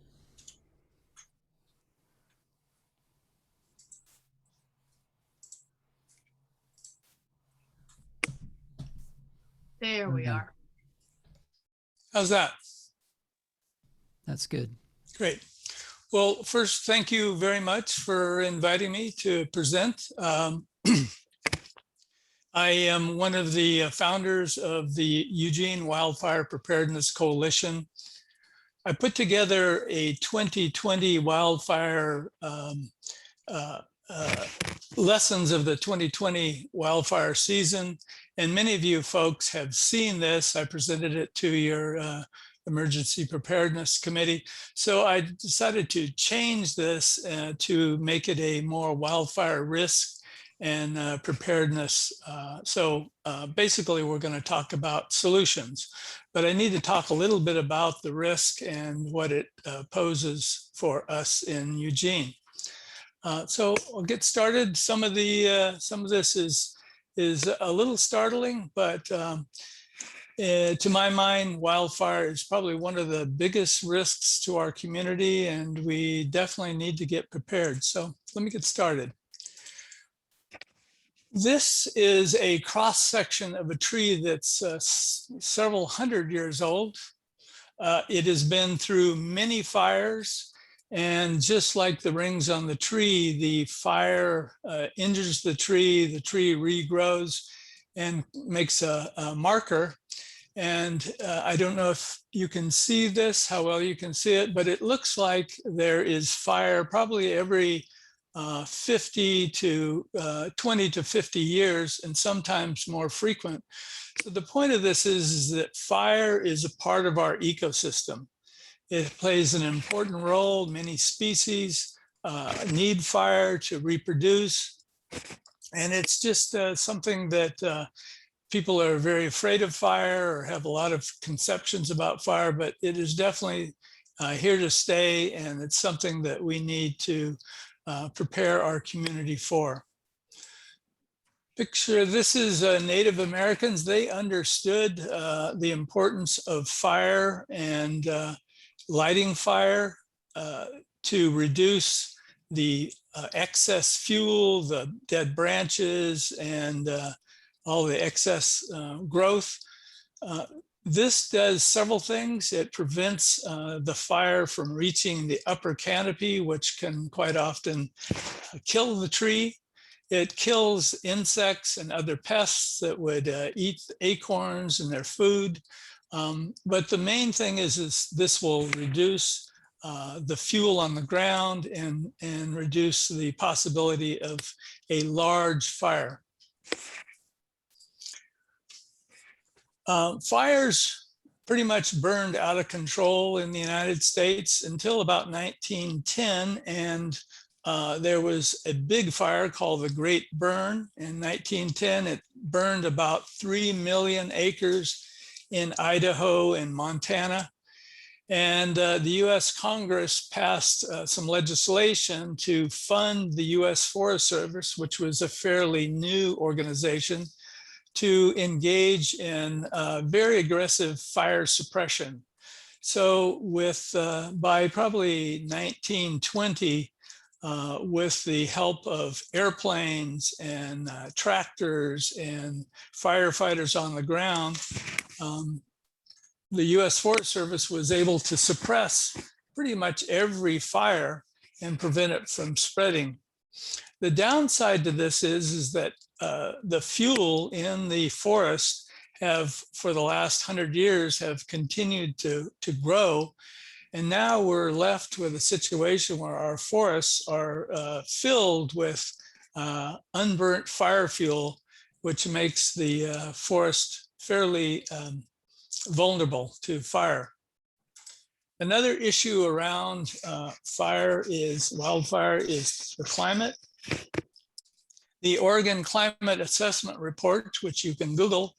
Speaker 3: There we
Speaker 16: Okay.
Speaker 3: are.
Speaker 15: How's that?
Speaker 16: That's good.
Speaker 15: Great. Well, first, thank you very much for inviting me to present. I am one of the founders of the Eugene Wildfire Preparedness Coalition. I put together a 2020 wildfire lessons of the 2020 wildfire season. And many of you folks have seen this. I presented it to your Emergency Preparedness Committee. So I decided to change this to make it a more wildfire risk and preparedness. So basically, we're going to talk about solutions, but I need to talk a little bit about the risk and what it poses for us in Eugene. So I'll get started. Some of this is a little startling, but to my mind, wildfire is probably one of the biggest risks to our community, and we definitely need to get prepared. So let me get started. This is a cross section of a tree that's several hundred years old. It has been through many fires, and just like the rings on the tree, the fire injures the tree regrows and makes a marker. And I don't know if you can see this, how well you can see it, but it looks like there is fire probably every 20 to 50 years, and sometimes more frequent. So the point of this is that fire is a part of our ecosystem. It plays an important role. Many species need fire to reproduce. And it's just something that people are very afraid of fire or have a lot of conceptions about fire, but it is definitely here to stay. And it's something that we need to prepare our community for. Picture, this is Native Americans. They understood the importance of fire and lighting fire to reduce the excess fuel, the dead branches, and all the excess growth. This does several things. It prevents the fire from reaching the upper canopy, which can quite often kill the tree. It kills insects and other pests that would eat acorns and their food. But the main thing is this will reduce the fuel on the ground and reduce the possibility of a large fire. Fires pretty much burned out of control in the United States until about 1910. And there was a big fire called the Great Burn in 1910. It burned about 3 million acres in Idaho and Montana. And the US Congress passed some legislation to fund the US Forest Service, which was a fairly new organization, to engage in very aggressive fire suppression. So by probably 1920, with the help of airplanes and tractors and firefighters on the ground, the US Forest Service was able to suppress pretty much every fire and prevent it from spreading. The downside to this is that the fuel in the forest for the last 100 years have continued to grow. And now we're left with a situation where our forests are filled with unburnt fire fuel, which makes the forest fairly vulnerable to fire. Another issue around wildfire is the climate. The Oregon Climate Assessment Report, which you can Google,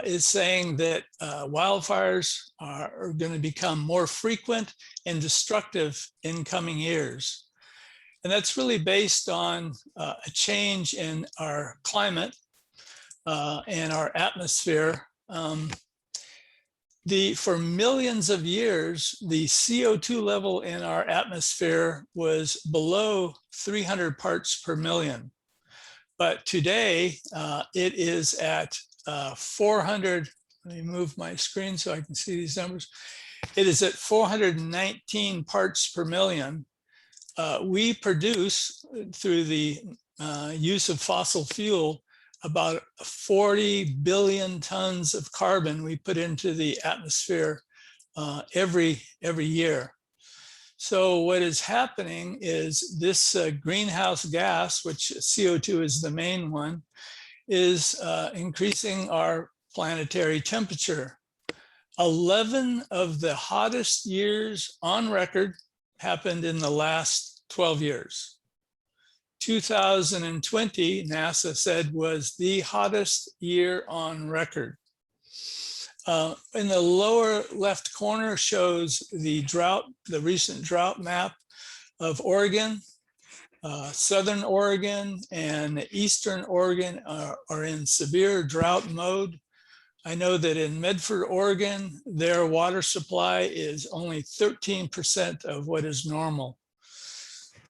Speaker 15: is saying that wildfires are going to become more frequent and destructive in coming years. And that's really based on a change in our climate and our atmosphere. For millions of years, the CO2 level in our atmosphere was below 300 parts per million. But today it is at 400. Let me move my screen so I can see these numbers. It is at 419 parts per million. We produce, through the use of fossil fuel, about 40 billion tons of carbon we put into the atmosphere every year. So what is happening is this greenhouse gas, which CO2 is the main one, is increasing our planetary temperature. 11 of the hottest years on record happened in the last 12 years. 2020, NASA said, was the hottest year on record. In the lower left corner shows the recent drought map of Oregon. Southern Oregon and Eastern Oregon are in severe drought mode. I know that in Medford, Oregon, their water supply is only 13% of what is normal.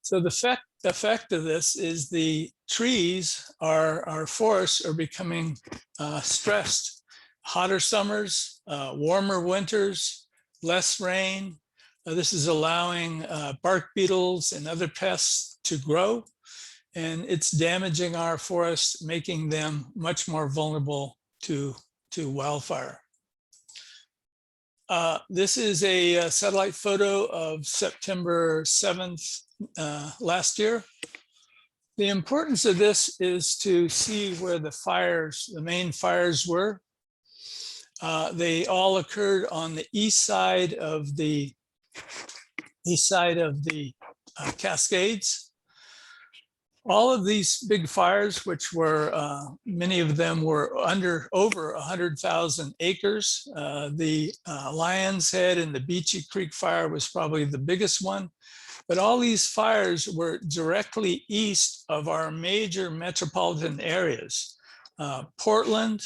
Speaker 15: So the effect of this is the trees, our forests, are becoming stressed. Hotter summers, warmer winters, less rain. This is allowing bark beetles and other pests to grow, and it's damaging our forests, making them much more vulnerable to wildfire. This is a satellite photo of September 7th last year. The importance of this is to see where the main fires were. They all occurred on the east side of the Cascades. All of these big fires, which were, many of them were over 100,000 acres. The Lion's Head and the Beachy Creek fire was probably the biggest one. But all these fires were directly east of our major metropolitan areas. Portland,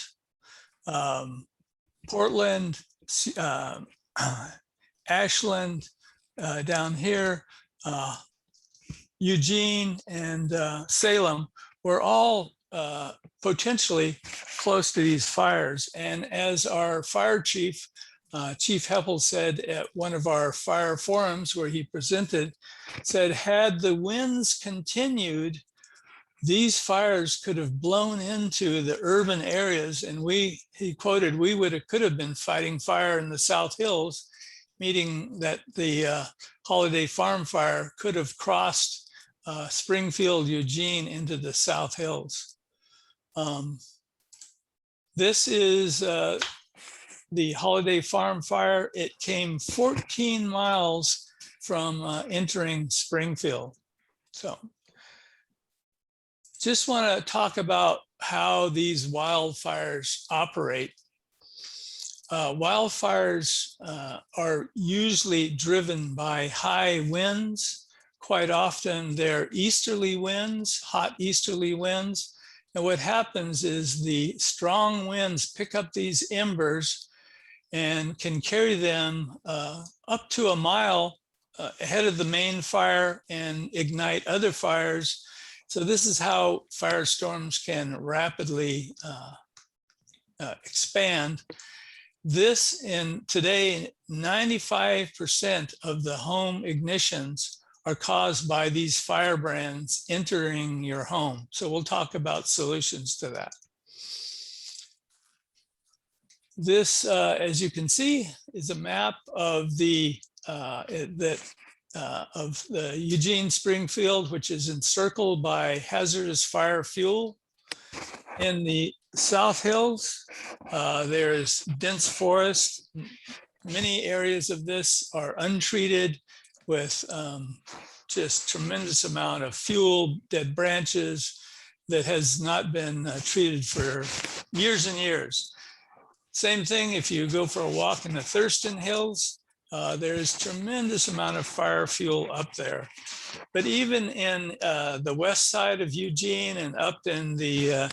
Speaker 15: Ashland, down here, Eugene and Salem were all potentially close to these fires. And as our fire chief, Chief Heppel, said at one of our fire forums where he presented, said, had the winds continued, these fires could have blown into the urban areas. And he quoted, could have been fighting fire in the South Hills, meaning that the Holiday Farm fire could have crossed Springfield, Eugene into the South Hills. This is the Holiday Farm fire, it came 14 miles from entering Springfield. So just want to talk about how these wildfires operate. Wildfires are usually driven by high winds. Quite often they're easterly winds, hot easterly winds. And what happens is the strong winds pick up these embers and can carry them up to a mile ahead of the main fire and ignite other fires. So this is how firestorms can rapidly expand. Today, 95% of the home ignitions are caused by these firebrands entering your home. So we'll talk about solutions to that. This, as you can see, is a map of the Eugene Springfield, which is encircled by hazardous fire fuel. In the South Hills, there is dense forest. Many areas of this are untreated with just tremendous amount of fuel, dead branches that has not been treated for years and years. Same thing if you go for a walk in the Thurston Hills, there's tremendous amount of fire fuel up there. But even in the west side of Eugene and up in the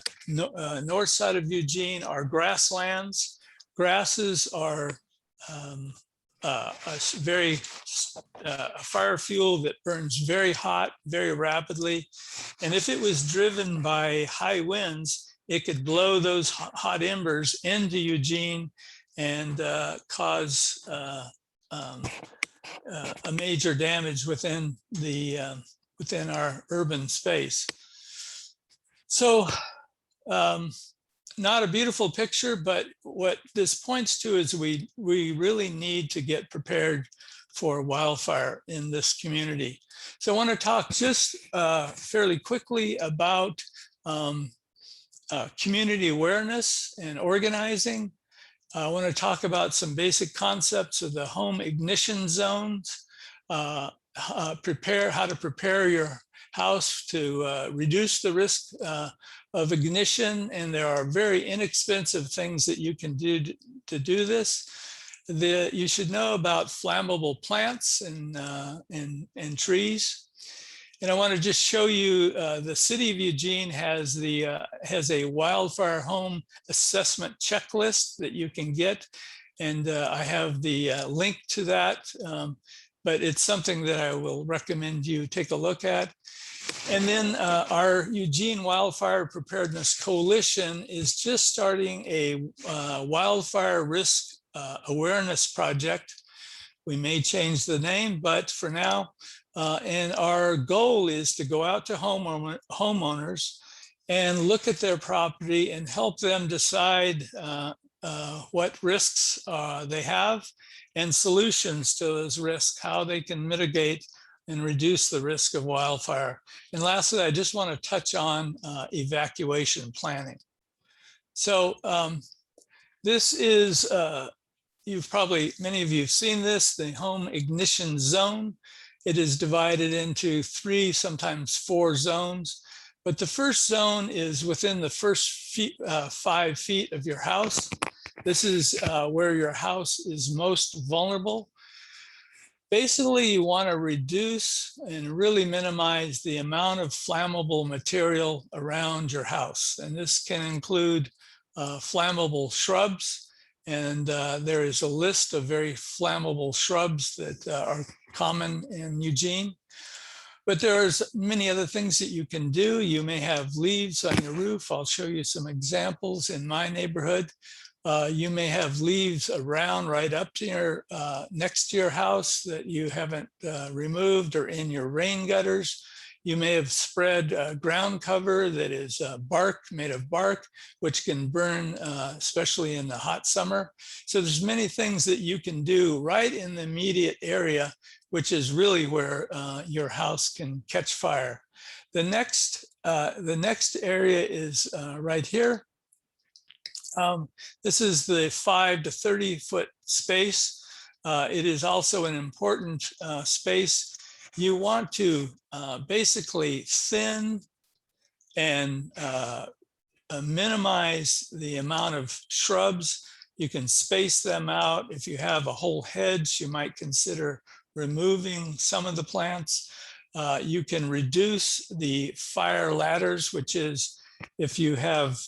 Speaker 15: north side of Eugene are grasslands. Grasses are a fire fuel that burns very hot, very rapidly. And if it was driven by high winds, it could blow those hot embers into Eugene and cause a major damage within our urban space. So not a beautiful picture, but what this points to is we really need to get prepared for wildfire in this community. So I want to talk just fairly quickly about community awareness and organizing. I want to talk about some basic concepts of the home ignition zones, how to prepare your house to reduce the risk of ignition. And there are very inexpensive things that you can do to do this. You should know about flammable plants and trees. And I want to just show you the city of Eugene has a wildfire home assessment checklist that you can get. And I have the link to that, but it's something that I will recommend you take a look at. And then our Eugene Wildfire Preparedness Coalition is just starting a wildfire risk awareness project. We may change the name, but for now, and our goal is to go out to homeowners and look at their property and help them decide what risks they have and solutions to those risks, how they can mitigate and reduce the risk of wildfire. And lastly, I just want to touch on evacuation planning. So this is, many of you have seen this, the home ignition zone. It is divided into 3, sometimes 4 zones. But the first zone is within the first 5 feet of your house. This is where your house is most vulnerable. Basically, you want to reduce and really minimize the amount of flammable material around your house. And this can include flammable shrubs. And there is a list of very flammable shrubs that are common in Eugene. But there's many other things that you can do. You may have leaves on your roof. I'll show you some examples in my neighborhood. You may have leaves around right up to your next to your house that you haven't removed, or in your rain gutters. You may have spread ground cover that is made of bark, which can burn, especially in the hot summer. So there's many things that you can do right in the immediate area, which is really where your house can catch fire. The next area is right here. This is the 5 to 30 foot space. It is also an important space. You want to basically thin and minimize the amount of shrubs. You can space them out. If you have a whole hedge, you might consider removing some of the plants. You can reduce the fire ladders, which is if you have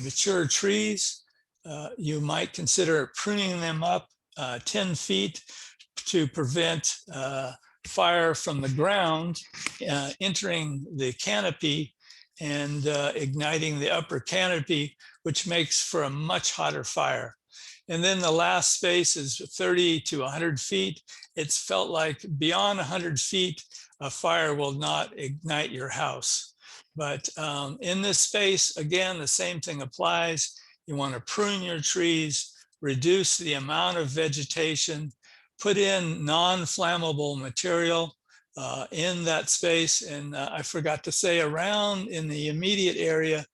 Speaker 15: mature trees, you might consider pruning them up 10 feet to prevent fire from the ground entering the canopy and igniting the upper canopy, which makes for a much hotter fire. And then the last space is 30 to 100 feet. It's felt like beyond 100 feet, a fire will not ignite your house. But in this space, again, the same thing applies. You want to prune your trees, reduce the amount of vegetation, put in non-flammable material in that space. And I forgot to say, around in the immediate area,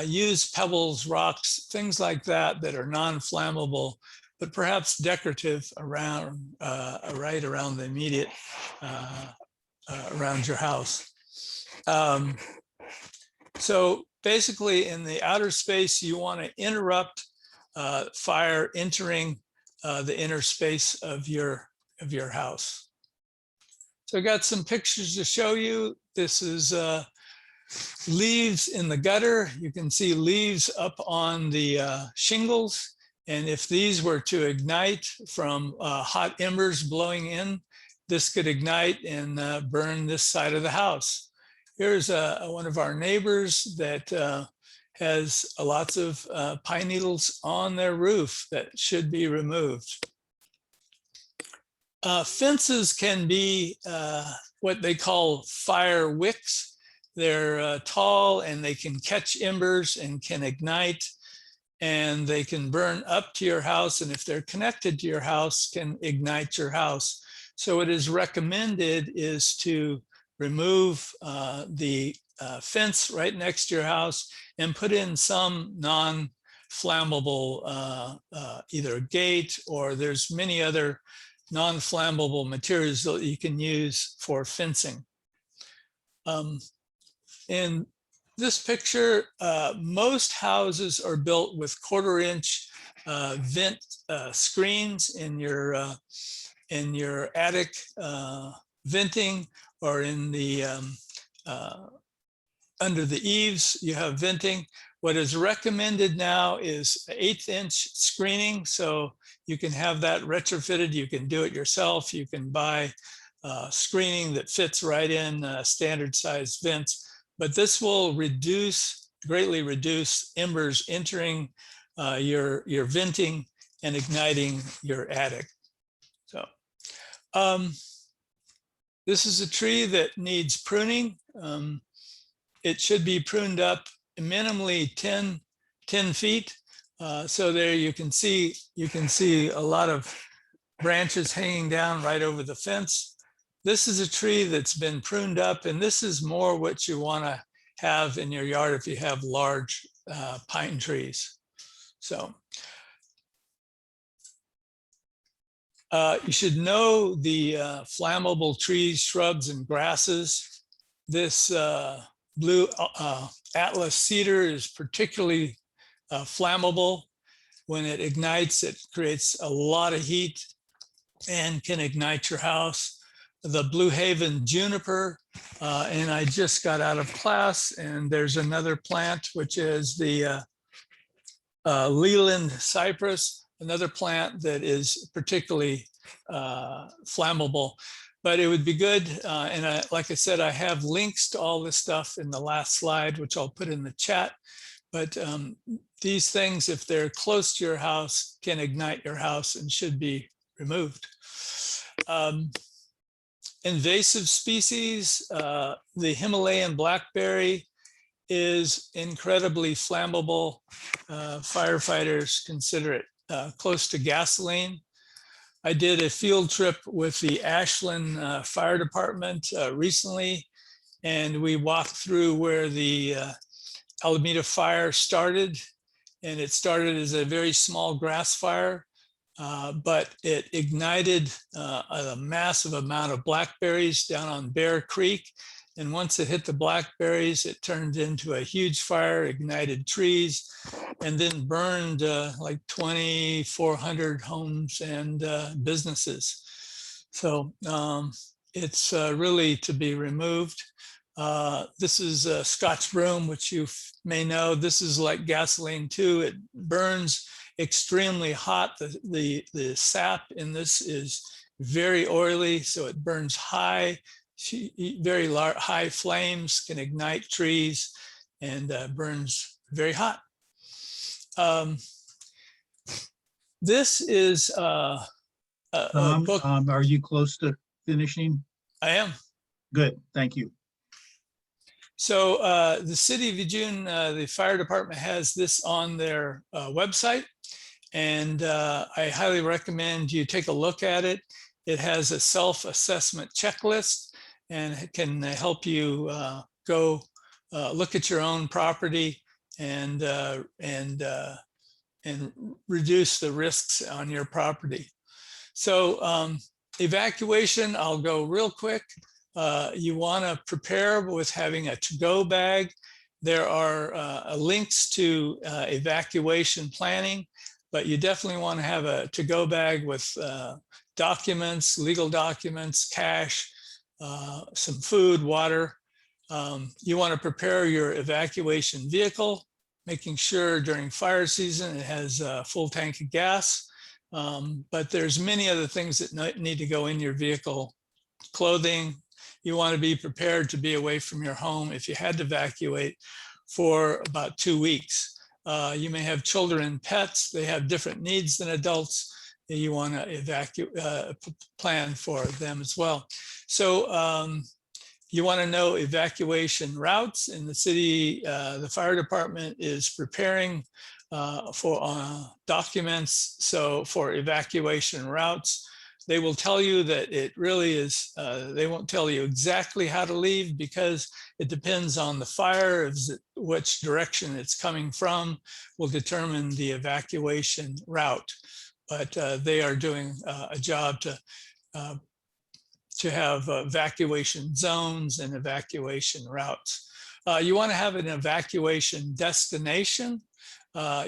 Speaker 15: use pebbles, rocks, things like that that are non-flammable, but perhaps decorative around, right around the immediate, around your house. So basically in the outer space, you want to interrupt fire entering the inner space of your house. So I got some pictures to show you. This is leaves in the gutter. You can see leaves up on the shingles. And if these were to ignite from hot embers blowing in, this could ignite and burn this side of the house. Here's one of our neighbors that has lots of pine needles on their roof that should be removed. Fences can be what they call fire wicks. They're tall and they can catch embers and can ignite, and they can burn up to your house. And if they're connected to your house, can ignite your house. So what is recommended is to remove the fence right next to your house and put in some non-flammable, either gate, or there's many other non-flammable materials that you can use for fencing. In this picture, most houses are built with 1/4 inch vent screens in your attic venting, or in the under the eaves, you have venting. What is recommended now is 1/8 inch screening. So you can have that retrofitted. You can do it yourself. You can buy screening that fits right in standard size vents. But this will greatly reduce embers entering your venting and igniting your attic. So this is a tree that needs pruning. It should be pruned up minimally 10 feet. So there you can see a lot of branches hanging down right over the fence. This is a tree that's been pruned up, and this is more what you want to have in your yard if you have large pine trees. So you should know the flammable trees, shrubs, and grasses. This blue Atlas cedar is particularly flammable. When it ignites, it creates a lot of heat and can ignite your house. The Blue Haven juniper, and I just got out of class, and there's another plant, which is the Leland cypress, another plant that is particularly flammable. But it would be good, and like I said, I have links to all this stuff in the last slide, which I'll put in the chat. But these things, if they're close to your house, can ignite your house and should be removed. Invasive species, the Himalayan blackberry is incredibly flammable. Firefighters consider it close to gasoline. I did a field trip with the Ashland Fire Department recently, and we walked through where the Alameda fire started. and it started as a very small grass fire, but it ignited a massive amount of blackberries down on Bear Creek. And once it hit the blackberries, it turned into a huge fire, ignited trees, and then burned like 2,400 homes and businesses. So it's really to be removed. This is a Scotch broom, which you may know. This is like gasoline too. It burns extremely hot. The sap in this is very oily, so it burns high. Very large, high flames can ignite trees and burns very hot. This is a book.
Speaker 23: Are you close to finishing?
Speaker 15: I am.
Speaker 23: Good, thank you.
Speaker 15: So the city of Eugene, the fire department has this on their website, and I highly recommend you take a look at it. It has a self-assessment checklist, and it can help you go look at your own property and reduce the risks on your property. So evacuation, I'll go real quick. You want to prepare with having a to-go bag. There are links to evacuation planning, but you definitely want to have a to-go bag with documents, legal documents, cash, some food, water. You want to prepare your evacuation vehicle, making sure during fire season it has a full tank of gas. But there's many other things that need to go in your vehicle. Clothing. You want to be prepared to be away from your home if you had to evacuate for about 2 weeks. You may have children and pets. They have different needs than adults. You want to plan for them as well. So you want to know evacuation routes in the city. The fire department is preparing for documents. So for evacuation routes, they will tell you that it really is, they won't tell you exactly how to leave because it depends on the fire, which direction it's coming from will determine the evacuation route. But they are doing a job to have evacuation zones and evacuation routes. You want to have an evacuation destination.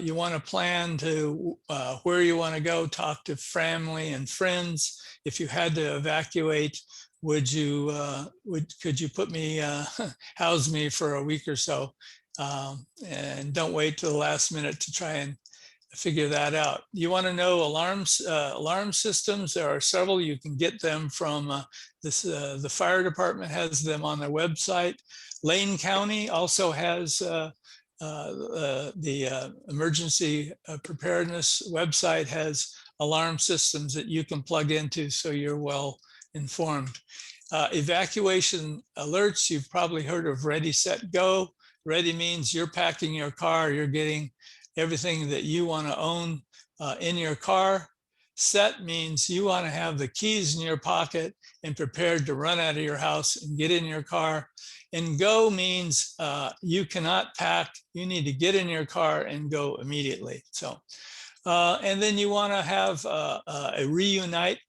Speaker 15: You want to plan to where you want to go, talk to family and friends. If you had to evacuate, could you put me, house me for a week or so? And don't wait till the last minute to try and figure that out. You want to know alarm systems. There are several. You can get them from the fire department has them on their website. Lane County also has the emergency preparedness website has alarm systems that you can plug into, so you're well informed. Evacuation alerts, you've probably heard of Ready, Set, Go. Ready means you're packing your car, you're getting everything that you want to own in your car. Set means you want to have the keys in your pocket and prepared to run out of your house and get in your car. And go means you cannot pack, you need to get in your car and go immediately. So, and then you want to have a reunite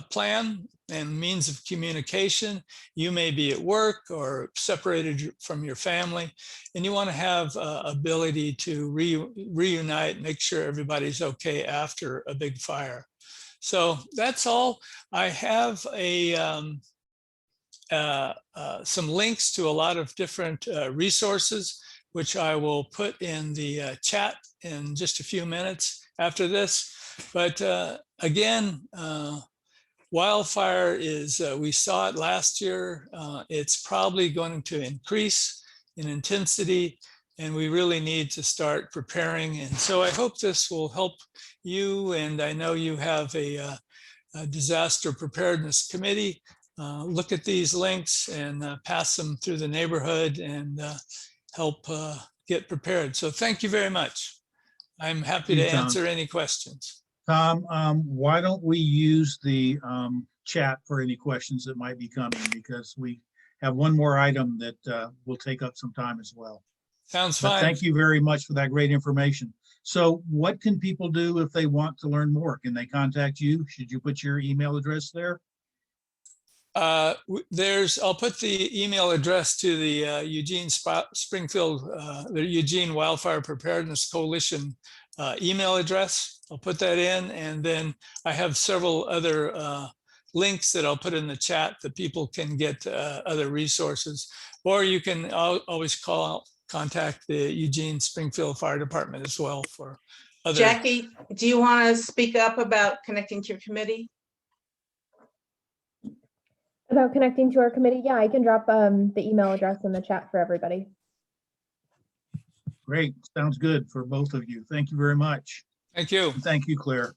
Speaker 15: plan and means of communication. You may be at work or separated from your family, and you want to have ability to reunite, make sure everybody's okay after a big fire. So that's all. I have some links to a lot of different resources, which I will put in the chat in just a few minutes after this. But again, wildfire is, we saw it last year. It's probably going to increase in intensity, and we really need to start preparing. And so I hope this will help you. And I know you have a disaster preparedness committee. Look at these links and pass them through the neighborhood and help get prepared. So thank you very much. I'm happy to answer any questions.
Speaker 23: Tom, why don't we use the chat for any questions that might be coming, because we have one more item that will take up some time as well.
Speaker 15: Sounds
Speaker 23: But
Speaker 15: fine.
Speaker 23: thank you very much for that great information. So what can people do if they want to learn more? Can they contact you? Should you put your email address there?
Speaker 15: I'll put the email address to the Eugene Springfield, the Eugene Wildfire Preparedness Coalition email address. I'll put that in, and then I have several other links that I'll put in the chat that people can get other resources, or you can always contact the Eugene Springfield Fire Department as well for other.
Speaker 1: Jackie, do you want to speak up about connecting to your committee?
Speaker 14: About connecting to our committee? Yeah, I can drop the email address in the chat for everybody.
Speaker 23: Great, sounds good for both of you. Thank you very much.
Speaker 15: Thank you.
Speaker 23: And thank you, Claire.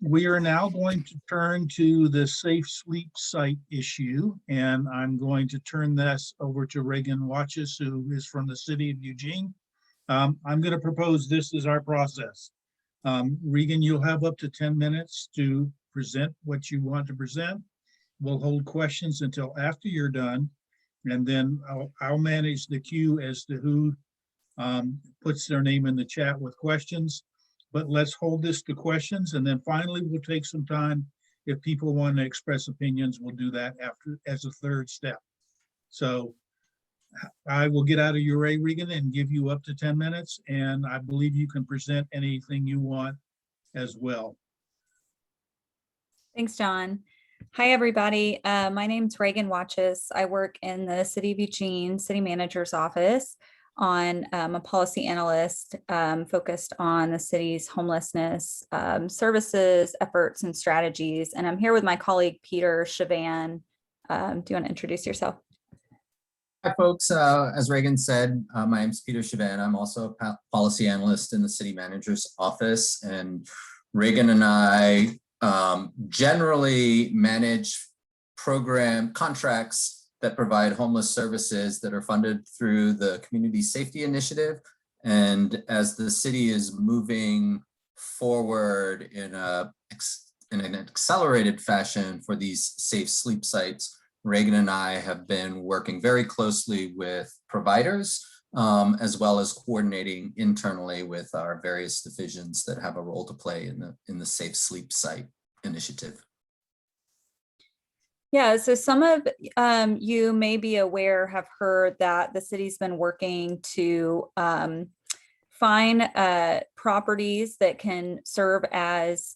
Speaker 23: We are now going to turn to the safe sleep site issue, and I'm going to turn this over to Reagan Watches, who is from the city of Eugene. I'm going to propose this as our process. Regan, you'll have up to 10 minutes to present what you want to present. We'll hold questions until after you're done, and then I'll manage the queue as to who puts their name in the chat with questions. But let's hold this to questions, and then finally we'll take some time. If people want to express opinions, we'll do that after as a third step. So I will get out of your way, Regan, and give you up to 10 minutes, and I believe you can present anything you want as well.
Speaker 17: Thanks, John. Hi, everybody. My name's Reagan Watches. I work in the City of Eugene City Manager's office on a policy analyst focused on the city's homelessness services, efforts, and strategies. And I'm here with my colleague, Peter Chavan. Do you want to introduce yourself?
Speaker 18: Hi, folks. As Reagan said, my name's Peter Chavan. I'm also a policy analyst in the City Manager's office. And Reagan and I generally manage program contracts that provide homeless services that are funded through the Community Safety Initiative. And as the city is moving forward in an accelerated fashion for these safe sleep sites, Reagan and I have been working very closely with providers, as well as coordinating internally with our various divisions that have a role to play in the Safe Sleep Site initiative.
Speaker 17: Yeah, so some of you may be aware, have heard that the city's been working to find properties that can serve as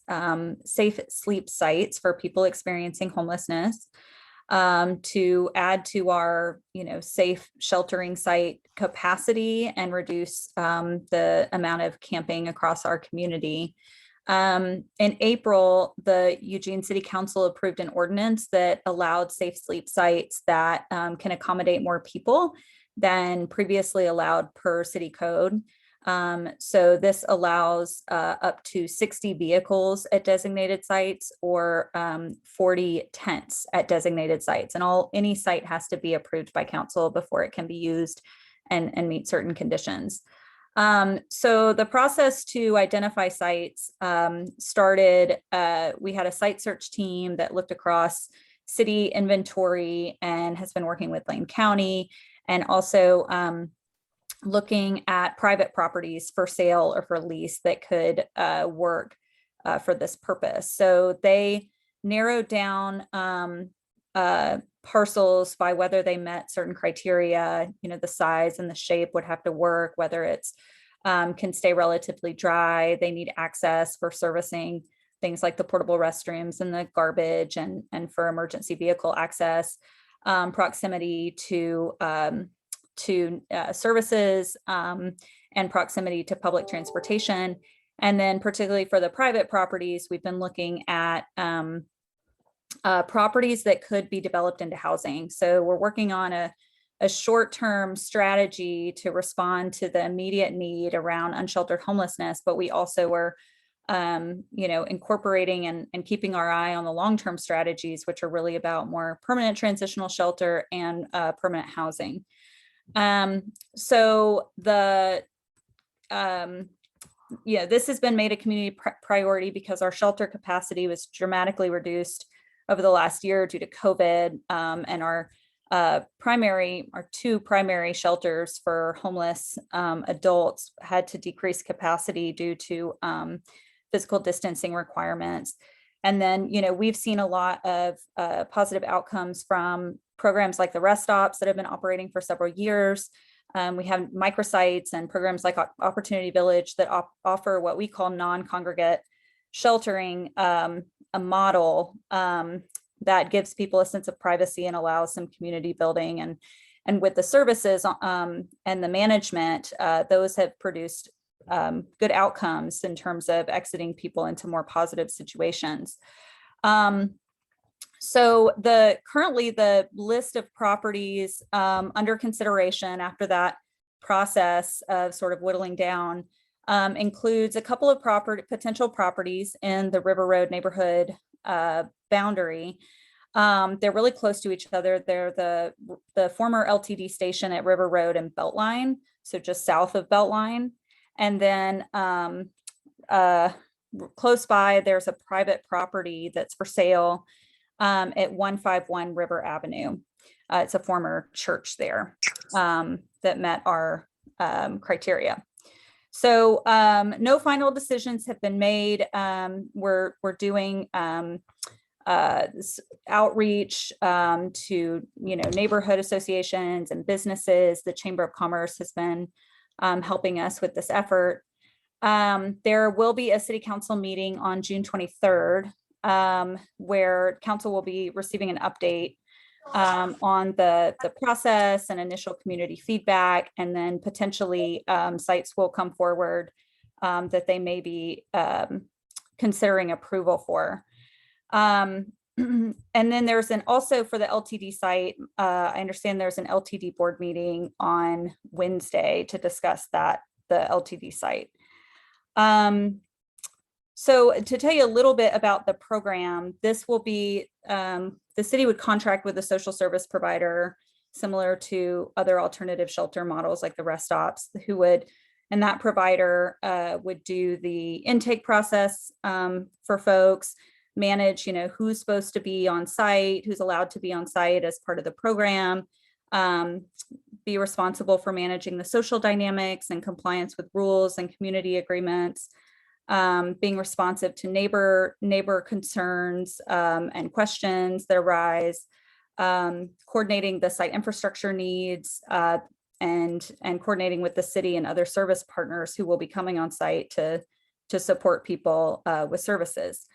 Speaker 17: safe sleep sites for people experiencing homelessness, to add to our, safe sheltering site capacity and reduce the amount of camping across our community. In April, the Eugene City Council approved an ordinance that allowed safe sleep sites that can accommodate more people than previously allowed per city code. So this allows up to 60 vehicles at designated sites or 40 tents at designated sites. And any site has to be approved by council before it can be used and meet certain conditions. So the process to identify sites started, we had a site search team that looked across city inventory and has been working with Lane County, and also looking at private properties for sale or for lease that could work for this purpose. So they narrowed down parcels by whether they met certain criteria, the size and the shape would have to work, whether it's can stay relatively dry, they need access for servicing things like the portable restrooms and the garbage, and for emergency vehicle access, proximity to services, and proximity to public transportation. And then particularly for the private properties, we've been looking at properties that could be developed into housing. So we're working on a short-term strategy to respond to the immediate need around unsheltered homelessness, but we also were incorporating and keeping our eye on the long-term strategies, which are really about more permanent transitional shelter and permanent housing. So this has been made a community priority because our shelter capacity was dramatically reduced over the last year due to COVID, and our two primary shelters for homeless adults had to decrease capacity due to physical distancing requirements. And then, we've seen a lot of positive outcomes from programs like the rest stops that have been operating for several years. We have microsites and programs like Opportunity Village that offer what we call non-congregate sheltering, a model that gives people a sense of privacy and allows some community building. And with the services and the management, those have produced good outcomes in terms of exiting people into more positive situations. So currently the list of properties under consideration after that process of sort of whittling down includes a couple of potential properties in the River Road neighborhood boundary. They're really close to each other. They're the former LTD station at River Road and Beltline, so just south of Beltline. And then close by, there's a private property that's for sale at 151 River Avenue. It's a former church there that met our criteria. So no final decisions have been made. We're doing outreach to neighborhood associations and businesses. The Chamber of Commerce has been helping us with this effort. There will be a city council meeting on June 23rd where council will be receiving an update on the process and initial community feedback, and then potentially sites will come forward that they may be considering approval for. And then there's also for the LTD site, I understand there's an LTD board meeting on Wednesday to discuss the LTD site. So to tell you a little bit about the program, this will be, the city would contract with a social service provider similar to other alternative shelter models like the rest stops, and that provider would do the intake process for folks, manage, who's supposed to be on site, who's allowed to be on site as part of the program, be responsible for managing the social dynamics and compliance with rules and community agreements, being responsive to neighbor concerns and questions that arise, coordinating the site infrastructure needs, and coordinating with the city and other service partners who will be coming on site to support people with services.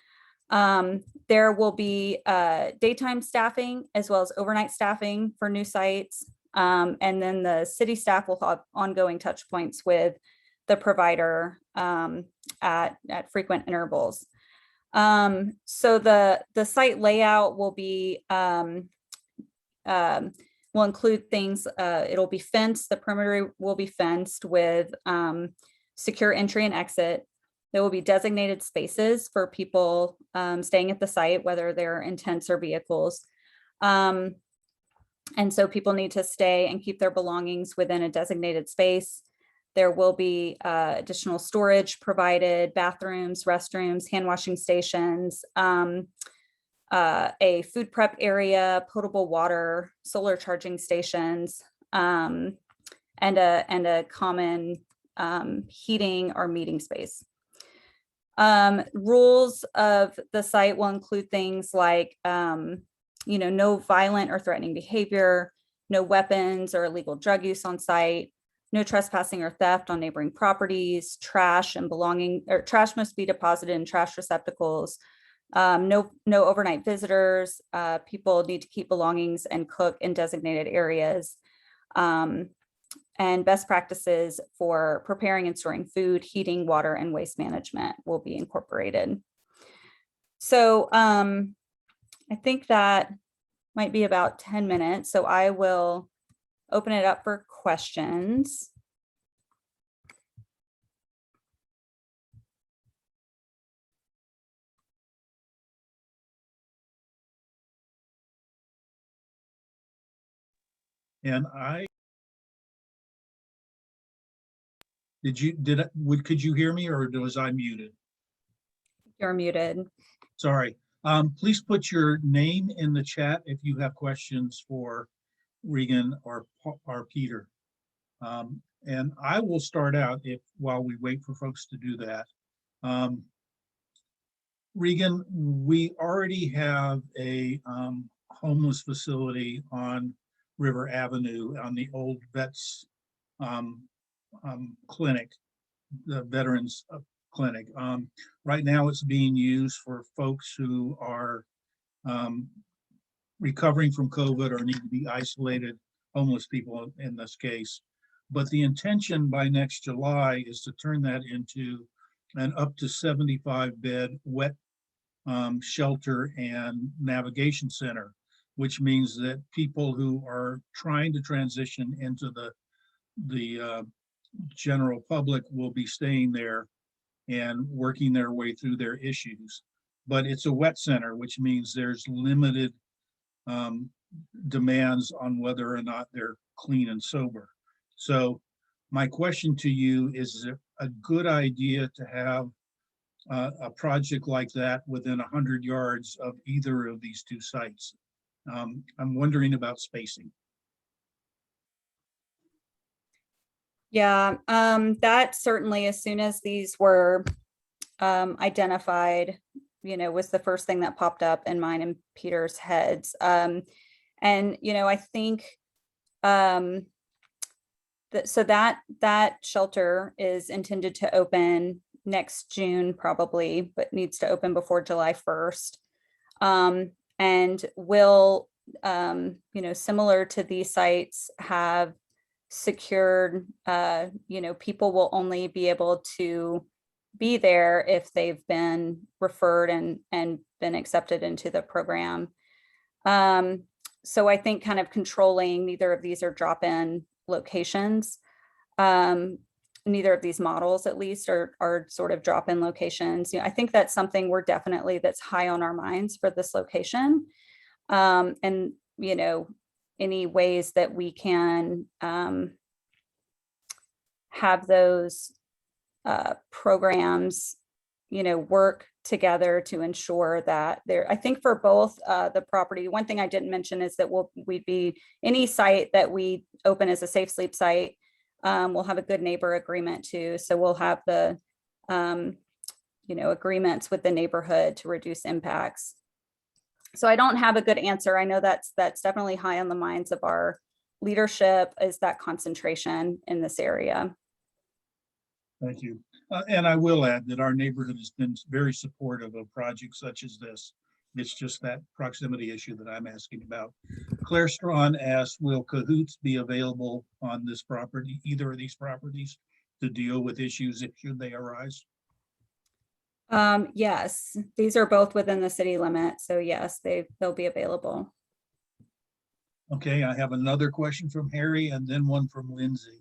Speaker 17: There will be daytime staffing as well as overnight staffing for new sites. And then the city staff will have ongoing touch points with the provider at frequent intervals. So the site layout will be will include things, it'll be fenced, the perimeter will be fenced with secure entry and exit. There will be designated spaces for people staying at the site, whether they're in tents or vehicles. And so people need to stay and keep their belongings within a designated space. There will be additional storage provided, bathrooms, restrooms, hand washing stations, a food prep area, potable water, solar charging stations, and a common heating or meeting space. Rules of the site will include things like, no violent or threatening behavior, no weapons or illegal drug use on site, no trespassing or theft on neighboring properties, trash must be deposited in trash receptacles, no overnight visitors, people need to keep belongings and cook in designated areas, and best practices for preparing and storing food, heating, water, and waste management will be incorporated. So I think that might be about 10 minutes. So I will open it up for questions.
Speaker 23: And could you hear me, or was I muted?
Speaker 17: You're muted.
Speaker 23: Sorry. Please put your name in the chat if you have questions for Regan or Peter. And I will start out while we wait for folks to do that. Regan, we already have a homeless facility on River Avenue on the old vets clinic, the veterans clinic. Right now it's being used for folks who are recovering from COVID or need to be isolated, homeless people in this case. But the intention by next July is to turn that into an up to 75 bed wet shelter and navigation center, which means that people who are trying to transition into the general public will be staying there and working their way through their issues. But it's a wet center, which means there's limited demands on whether or not they're clean and sober. So my question to you is it a good idea to have a project like that within 100 yards of either of these two sites? I'm wondering about spacing.
Speaker 17: Yeah, that certainly, as soon as these were identified, was the first thing that popped up in mine and Peter's heads. And, I think so that shelter is intended to open next June probably, but needs to open before July 1st. And will, similar to these sites, have secured, people will only be able to be there if they've been referred and been accepted into the program. So I think kind of controlling, neither of these are drop-in locations. Neither of these models, at least, are sort of drop-in locations. I think that's something that's high on our minds for this location. And, any ways that we can have those programs, work together to ensure that I think for both the property, one thing I didn't mention is that we'd be any site that we open as a safe sleep site, we'll have a good neighbor agreement too. So we'll have the, agreements with the neighborhood to reduce impacts. So I don't have a good answer. I know that's definitely high on the minds of our leadership, is that concentration in this area.
Speaker 23: Thank you. And I will add that our neighborhood has been very supportive of projects such as this. It's just that proximity issue that I'm asking about. Claire Strawn asked, will cahoots be available on this property, either of these properties, to deal with issues should they arise?
Speaker 17: Yes, these are both within the city limit. So yes, they'll be available.
Speaker 23: Okay, I have another question from Harry and then one from Lindsay.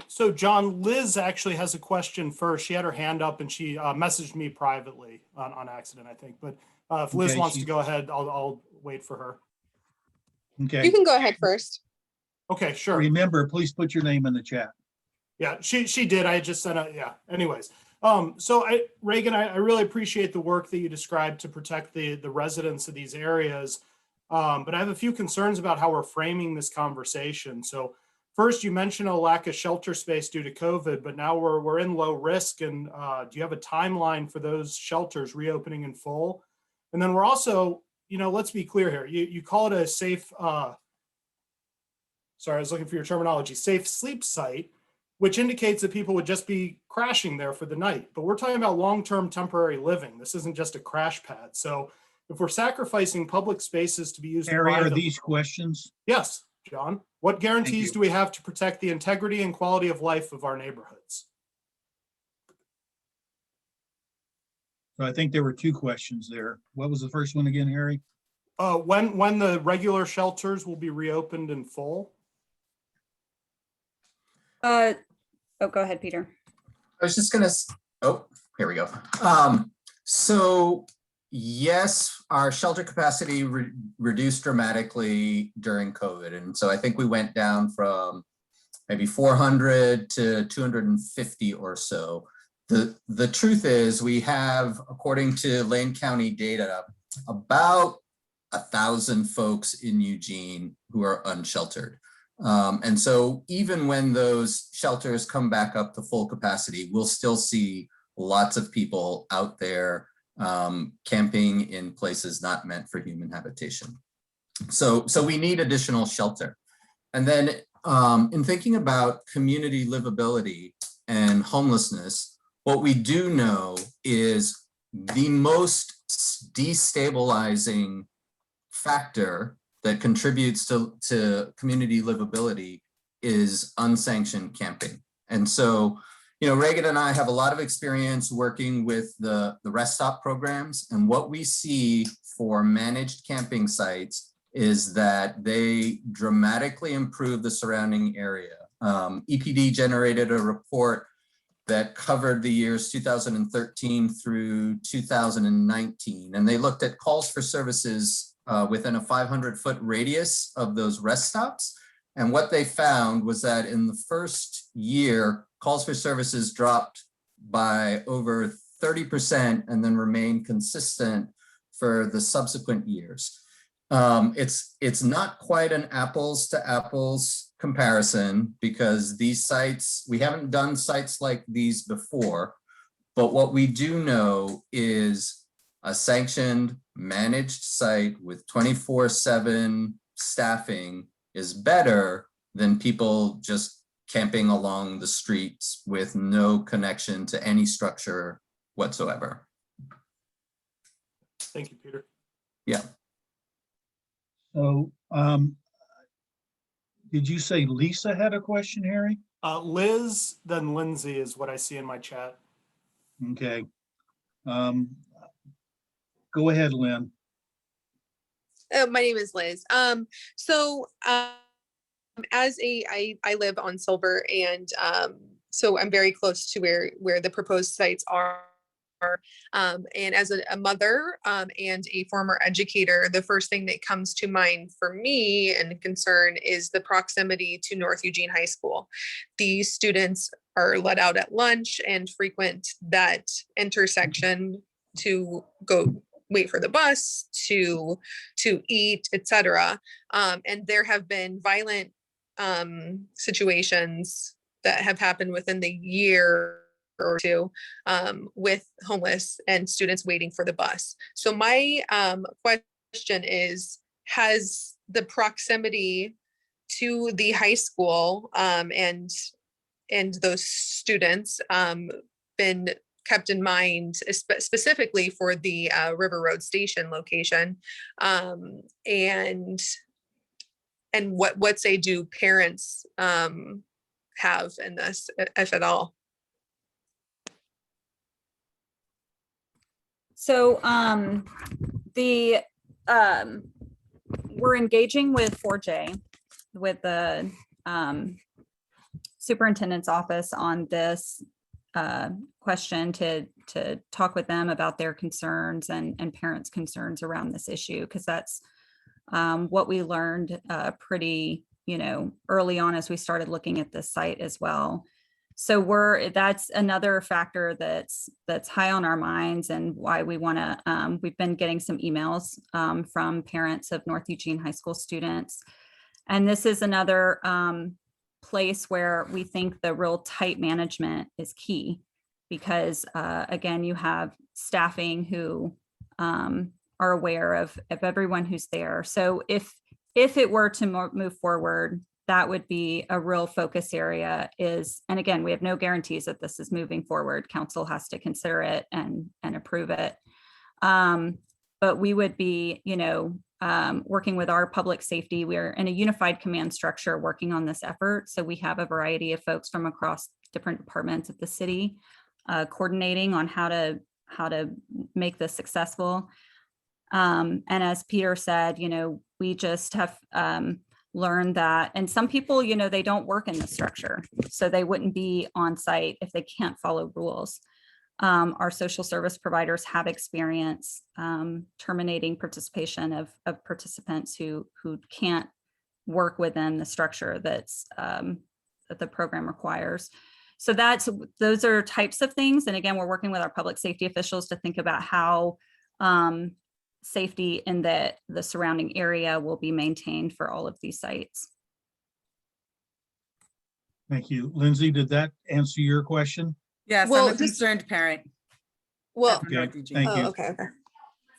Speaker 22: So John, Liz actually has a question first. She had her hand up and she messaged me privately on accident, I think. But if Liz wants to go ahead, I'll wait for her.
Speaker 23: Okay.
Speaker 19: You can go ahead first.
Speaker 22: Okay, sure.
Speaker 23: Remember, please put your name in the chat.
Speaker 22: Yeah, she did. I just sent yeah. Anyways, so Reagan, I really appreciate the work that you described to protect the residents of these areas. But I have a few concerns about how we're framing this conversation. So first, you mentioned a lack of shelter space due to COVID, but now we're in low risk. And do you have a timeline for those shelters reopening in full? And then we're also, let's be clear here. You call it a safe, sorry, I was looking for your terminology, safe sleep site, which indicates that people would just be crashing there for the night. But we're talking about long-term temporary living. This isn't just a crash pad. So if we're sacrificing public spaces to be used,
Speaker 23: Harry, are these questions?
Speaker 22: Yes, John. What guarantees do we have to protect the integrity and quality of life of our neighborhoods?
Speaker 23: So I think there were two questions there. What was the first one again, Harry?
Speaker 22: When the regular shelters will be reopened in full?
Speaker 17: Oh, go ahead, Peter.
Speaker 18: I was just gonna, here we go. So yes, our shelter capacity reduced dramatically during COVID. And so I think we went down from maybe 400 to 250 or so. The truth is we have, according to Lane County data, about 1,000 folks in Eugene who are unsheltered. And so even when those shelters come back up to full capacity, we'll still see lots of people out there camping in places not meant for human habitation. So we need additional shelter. And then in thinking about community livability and homelessness, what we do know is the most destabilizing factor that contributes to community livability is unsanctioned camping. And so, you know, Reagan and I have a lot of experience working with the rest stop programs, and what we see for managed camping sites is that they dramatically improve the surrounding area. EPD generated a report that covered the years 2013 through 2019, and they looked at calls for services within a 500-foot radius of those rest stops. And what they found was that in the first year, calls for services dropped by over 30% and then remained consistent for the subsequent years. It's not quite an apples to apples comparison because these sites, we haven't done sites like these before, but what we do know is a sanctioned managed site with 24/7 staffing is better than people just camping along the streets with no connection to any structure whatsoever.
Speaker 22: Thank you, Peter.
Speaker 18: Yeah.
Speaker 23: So, did you say Lisa had a question, Harry?
Speaker 22: Liz, then Lindsay is what I see in my chat.
Speaker 23: Okay. Go ahead, Lynn.
Speaker 19: My name is Liz. I live on Silver, and so I'm very close to where the proposed sites are. And as a mother and a former educator, the first thing that comes to mind for me and concern is the proximity to North Eugene High School. These students are let out at lunch and frequent that intersection to go wait for the bus, to eat, etc. And there have been violent situations that have happened within the year or two with homeless and students waiting for the bus. So my question is, has the proximity to the high school and those students been kept in mind, specifically for the River Road Station location? And what say do parents have in this, if at all?
Speaker 17: So we're engaging with 4J, with the superintendent's office on this question to talk with them about their concerns and parents' concerns around this issue, because that's what we learned pretty, early on as we started looking at this site as well. So that's another factor that's high on our minds, and why we want to, we've been getting some emails from parents of North Eugene High School students. And this is another place where we think the real tight management is key, because again, you have staffing who are aware of everyone who's there. So if it were to move forward, that would be a real focus area and again, we have no guarantees that this is moving forward. Council has to consider it and approve it. But we would be, working with our public safety. We're in a unified command structure working on this effort. So we have a variety of folks from across different departments of the city coordinating on how to make this successful. And as Peter said, we just have learned that, and some people, they don't work in the structure, so they wouldn't be on site if they can't follow rules. Our social service providers have experience terminating participation of participants who can't work within the structure that the program requires. So those are types of things. And again, we're working with our public safety officials to think about how safety in the surrounding area will be maintained for all of these sites.
Speaker 23: Thank you. Lindsay, did that answer your question?
Speaker 8: Yes,
Speaker 19: Well,
Speaker 8: I'm a concerned parent.
Speaker 19: Well,
Speaker 8: from
Speaker 23: Okay,
Speaker 8: North Eugene.
Speaker 23: thank you.
Speaker 19: okay.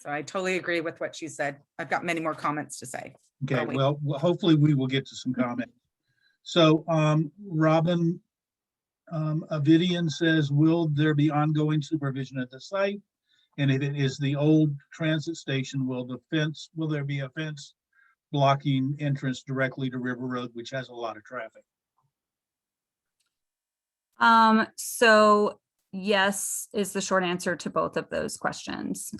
Speaker 8: So I totally agree with what she said. I've got many more comments to say.
Speaker 23: Okay,
Speaker 8: I'll wait.
Speaker 23: well, hopefully we will get to some comment. So, Robin, Avidian says, will there be ongoing supervision at the site? And if it is the old transit station, will there be a fence blocking entrance directly to River Road, which has a lot of traffic?
Speaker 17: So yes, is the short answer to both of those questions.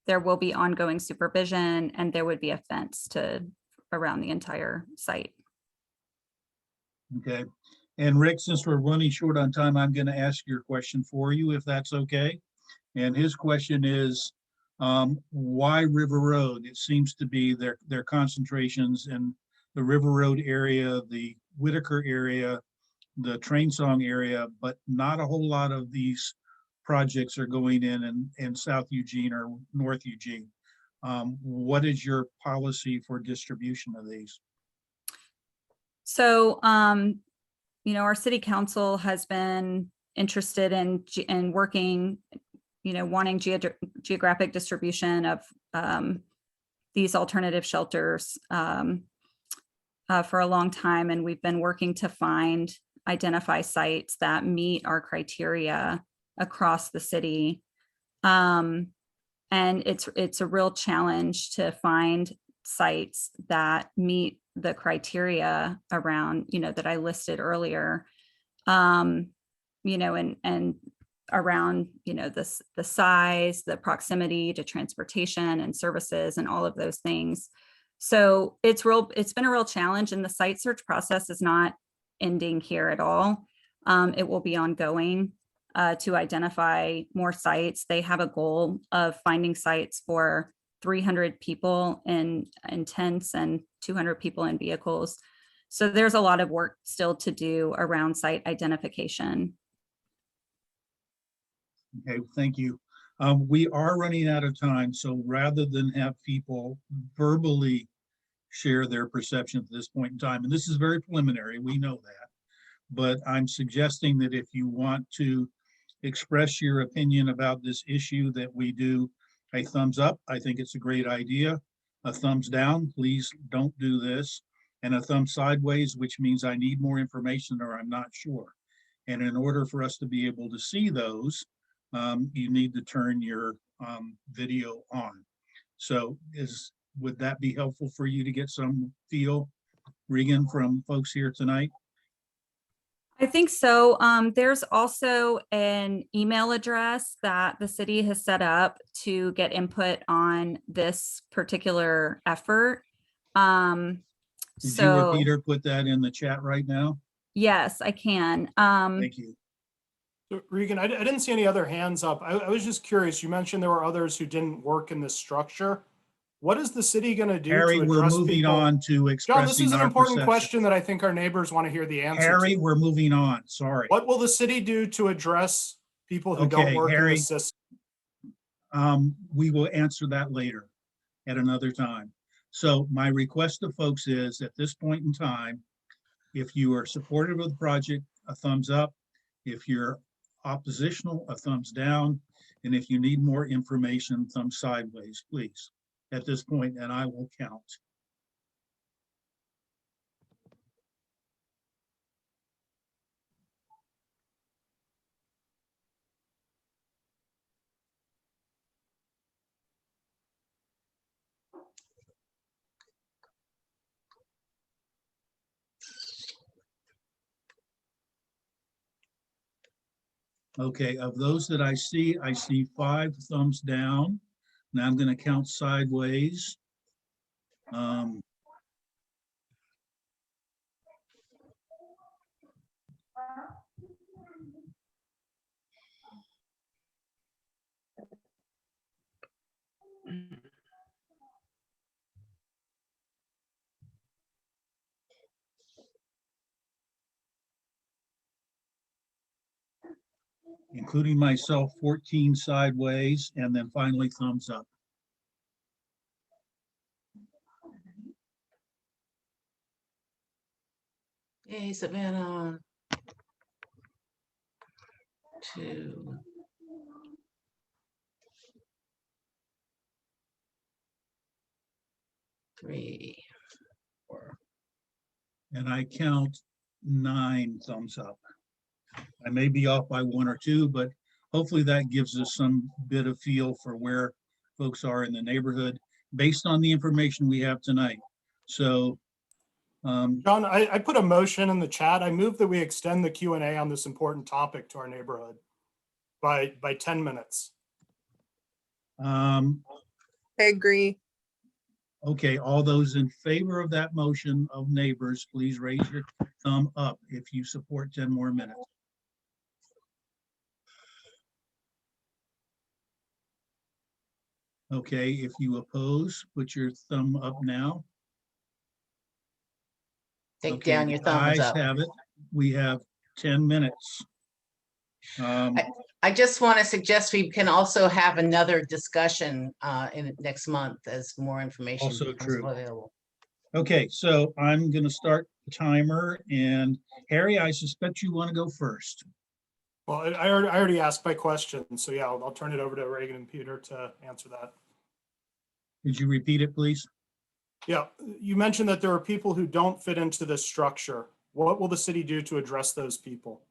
Speaker 17: There will be ongoing supervision and there would be a fence around the entire site.
Speaker 23: Okay, and Rick, since we're running short on time, I'm going to ask your question for you, if that's okay. And his question is, why River Road? It seems to be their concentrations in the River Road area, the Whitaker area, the Train Song area, but not a whole lot of these projects are going in South Eugene or North Eugene. What is your policy for distribution of these?
Speaker 17: So, our city council has been interested in working, wanting geographic distribution of these alternative shelters for a long time. And we've been working to identify sites that meet our criteria across the city. And it's a real challenge to find sites that meet the criteria around, that I listed earlier, and around, the size, the proximity to transportation and services and all of those things. So it's been a real challenge, and the site search process is not ending here at all. It will be ongoing to identify more sites. They have a goal of finding sites for 300 people in tents and 200 people in vehicles. So there's a lot of work still to do around site identification.
Speaker 23: Okay, thank you. We are running out of time, so rather than have people verbally share their perception at this point in time, and this is very preliminary, we know that, but I'm suggesting that if you want to express your opinion about this issue, that we do a thumbs up. I think it's a great idea. A thumbs down, please don't do this. And a thumb sideways, which means I need more information or I'm not sure. And in order for us to be able to see those, you need to turn your video on. So would that be helpful for you to get some feel, Regan, from folks here tonight?
Speaker 17: I think so. There's also an email address that the city has set up to get input on this particular effort.
Speaker 23: Did you or Peter put that in the chat right now?
Speaker 17: Yes, I can.
Speaker 23: Thank you.
Speaker 22: Regan, I didn't see any other hands up. I was just curious. You mentioned there were others who didn't work in this structure. What is the city going to do
Speaker 23: Harry,
Speaker 22: to
Speaker 23: we're
Speaker 22: address
Speaker 23: moving
Speaker 22: people?
Speaker 23: on to expressing
Speaker 22: John, this is an
Speaker 23: our
Speaker 22: important
Speaker 23: perception.
Speaker 22: question that I think our neighbors want to hear the answer
Speaker 23: Harry,
Speaker 22: to.
Speaker 23: we're moving on. Sorry.
Speaker 22: What will the city do to address people who
Speaker 23: Okay,
Speaker 22: don't work
Speaker 23: Harry,
Speaker 22: in the system?
Speaker 23: We will answer that later at another time. So my request to folks is, at this point in time, if you are supportive of the project, a thumbs up. If you're oppositional, a thumbs down. And if you need more information, thumb sideways, please, at this point, and I will count. Okay, of those that I see 5 thumbs down. Now I'm going to count sideways. Including myself, 14 sideways, and then finally thumbs up.
Speaker 1: Okay, Savannah. 2. 3. 4.
Speaker 23: And I count 9 thumbs up. I may be off by 1 or 2, but hopefully that gives us some bit of feel for where folks are in the neighborhood based on the information we have tonight. So,
Speaker 22: John, I put a motion in the chat. I move that we extend the Q&A on this important topic to our neighborhood by 10 minutes.
Speaker 19: I agree.
Speaker 23: Okay, all those in favor of that motion of neighbors, please raise your thumb up if you support 10 more minutes. Okay, if you oppose, put your thumb up now.
Speaker 1: Take
Speaker 23: Okay,
Speaker 1: down your
Speaker 23: the
Speaker 1: thumbs
Speaker 23: ayes
Speaker 1: up.
Speaker 23: have it. We have 10 minutes.
Speaker 1: I just want to suggest we can also have another discussion in next month as more information
Speaker 23: Also
Speaker 1: becomes
Speaker 23: true.
Speaker 1: available.
Speaker 23: Okay, so I'm going to start the timer, and Harry, I suspect you want to go first.
Speaker 22: Well, I already asked my question, so yeah, I'll turn it over to Reagan and Peter to answer that.
Speaker 23: Could you repeat it, please?
Speaker 22: Yeah, you mentioned that there are people who don't fit into this structure. What will the city do to address those people?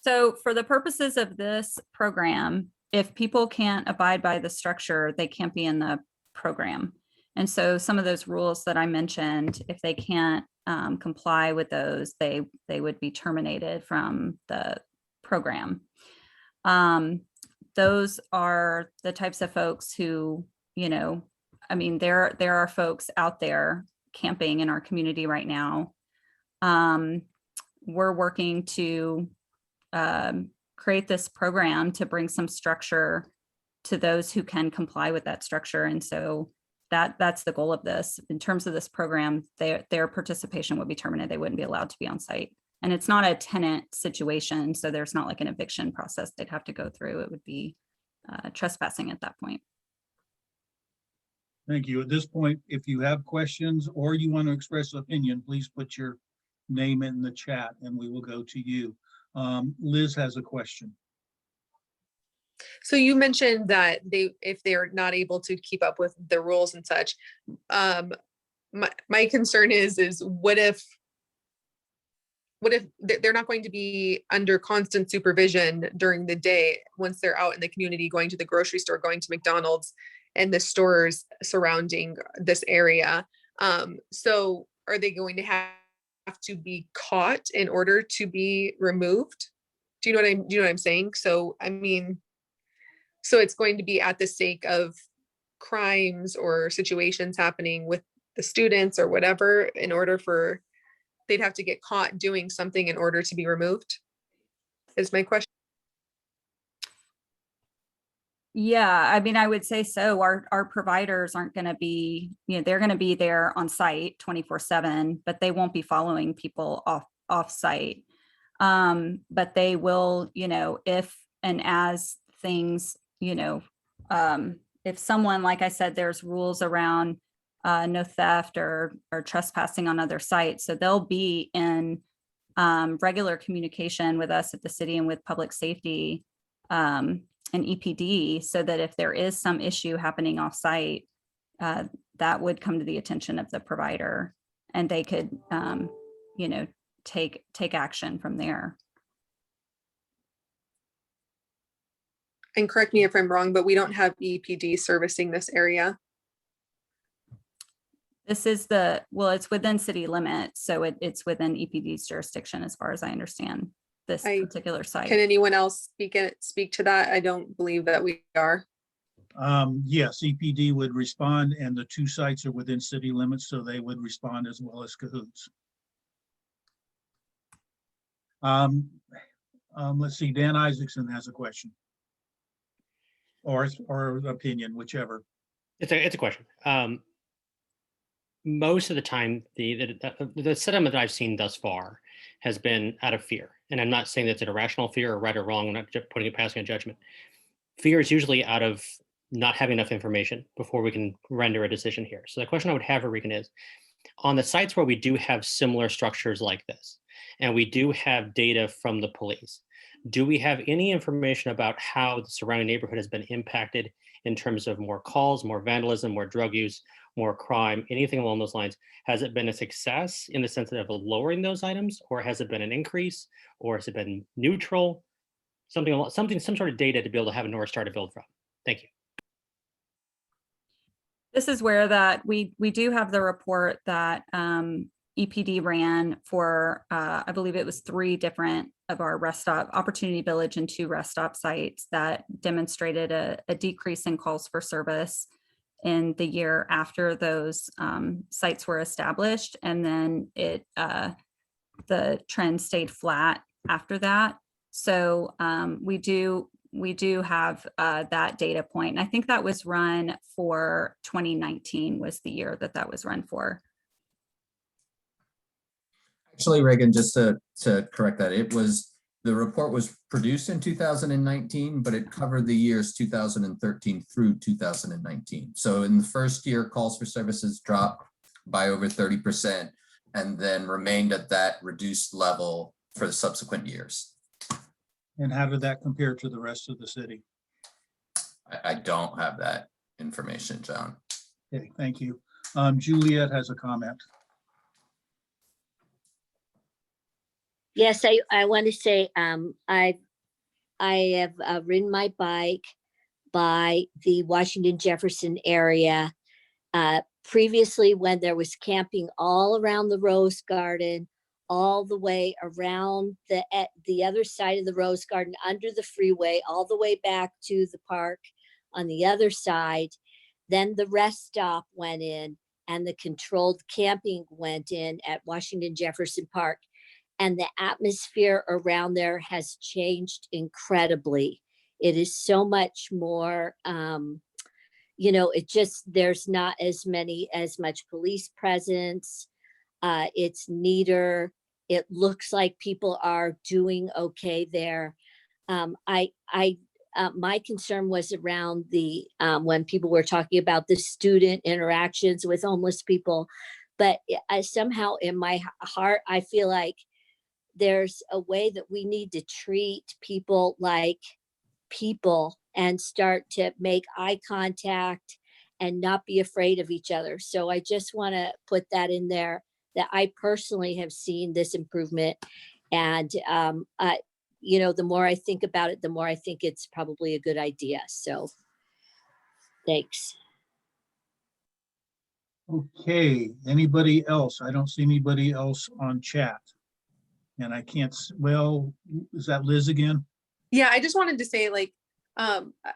Speaker 17: So for the purposes of this program, if people can't abide by the structure, they can't be in the program. And so some of those rules that I mentioned, if they can't comply with those, they would be terminated from the program. Those are the types of folks who, you know, I mean, there are folks out there camping in our community right now. We're working to create this program to bring some structure to those who can comply with that structure. And so that's the goal of this. In terms of this program, their participation would be terminated. They wouldn't be allowed to be on site. And it's not a tenant situation, so there's not like an eviction process they'd have to go through. It would be trespassing at that point.
Speaker 23: Thank you. At this point, if you have questions or you want to express an opinion, please put your name in the chat and we will go to you. Liz has a question.
Speaker 19: So you mentioned that if they're not able to keep up with the rules and such, my concern is what if they're not going to be under constant supervision during the day once they're out in the community, going to the grocery store, going to McDonald's and the stores surrounding this area? So are they going to have to be caught in order to be removed? Do you know what I'm saying? So, I mean, so it's going to be at the sake of crimes or situations happening with the students or whatever, in order for, they'd have to get caught doing something in order to be removed, is my question.
Speaker 17: Yeah, I mean, I would say so. Our providers aren't going to be, you know, they're going to be there on site 24/7, but they won't be following people off site. But they will, you know, if and as things, you know, if someone, like I said, there's rules around no theft or trespassing on other sites. So they'll be in regular communication with us at the city and with public safety and EPD, so that if there is some issue happening off site, that would come to the attention of the provider and they could, you know, take action from there.
Speaker 19: And correct me if I'm wrong, but we don't have EPD servicing this area.
Speaker 17: This is well, it's within city limits, so it's within EPD's jurisdiction as far as I understand this particular site.
Speaker 19: Can anyone else speak to that? I don't believe that we are.
Speaker 23: Yes, EPD would respond, and the 2 sites are within city limits, so they would respond as well as Cahoots. Let's see, Dan Isaacson has a question. Or opinion, whichever.
Speaker 4: It's a question. Most of the time, the sentiment that I've seen thus far has been out of fear. And I'm not saying that's an irrational fear or right or wrong. I'm not passing a judgment. Fear is usually out of not having enough information before we can render a decision here. So the question I would have for Regan is, On the sites where we do have similar structures like this, and we do have data from the police, do we have any information about how the surrounding neighborhood has been impacted in terms of more calls, more vandalism, more drug use, more crime, anything along those lines? Has it been a success in the sense of lowering those items, or has it been an increase, or has it been neutral? Some sort of data to be able to have a North Star to build from. Thank you.
Speaker 17: This is where that we do have the report that EPD ran for, I believe it was 3 different of our rest stop, Opportunity Village and 2 rest stop sites that demonstrated a decrease in calls for service in the year after those sites were established. And then the trend stayed flat after that. So we do have that data point. And I think that was run for 2019 was the year that was run for.
Speaker 18: Actually, Reagan, just to correct that, the report was produced in 2019, but it covered the years 2013 through 2019. So in the first year, calls for services dropped by over 30% and then remained at that reduced level for the subsequent years.
Speaker 23: And how did that compare to the rest of the city?
Speaker 18: I don't have that information, John.
Speaker 23: Okay, thank you. Juliet has a comment.
Speaker 2: Yes, I want to say I have ridden my bike by the Washington Jefferson area previously when there was camping all around the Rose Garden, all the way around the other side of the Rose Garden, under the freeway, all the way back to the park on the other side. Then the rest stop went in and the controlled camping went in at Washington Jefferson Park. And the atmosphere around there has changed incredibly. It is so much more, there's not as much police presence. It's neater. It looks like people are doing okay there. My concern was around the when people were talking about the student interactions with homeless people, but somehow in my heart, I feel like there's a way that we need to treat people like people and start to make eye contact and not be afraid of each other. So I just want to put that in there, that I personally have seen this improvement. And, the more I think about it, the more I think it's probably a good idea. So thanks.
Speaker 23: Okay, anybody else? I don't see anybody else on chat. And I can't, well, is that Liz again?
Speaker 19: Yeah, I just wanted to say,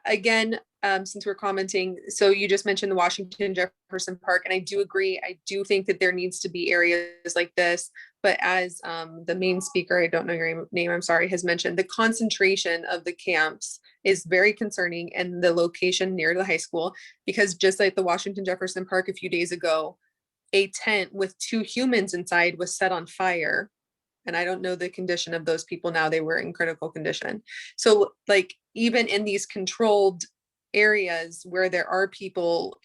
Speaker 19: again, since we're commenting, so you just mentioned the Washington Jefferson Park, and I do agree. I do think that there needs to be areas like this, but as the main speaker, I don't know your name, I'm sorry, has mentioned, the concentration of the camps is very concerning, and the location near the high school, because just like the Washington Jefferson Park a few days ago, a tent with 2 humans inside was set on fire. And I don't know the condition of those people now. They were in critical condition. So even in these controlled areas where there are people,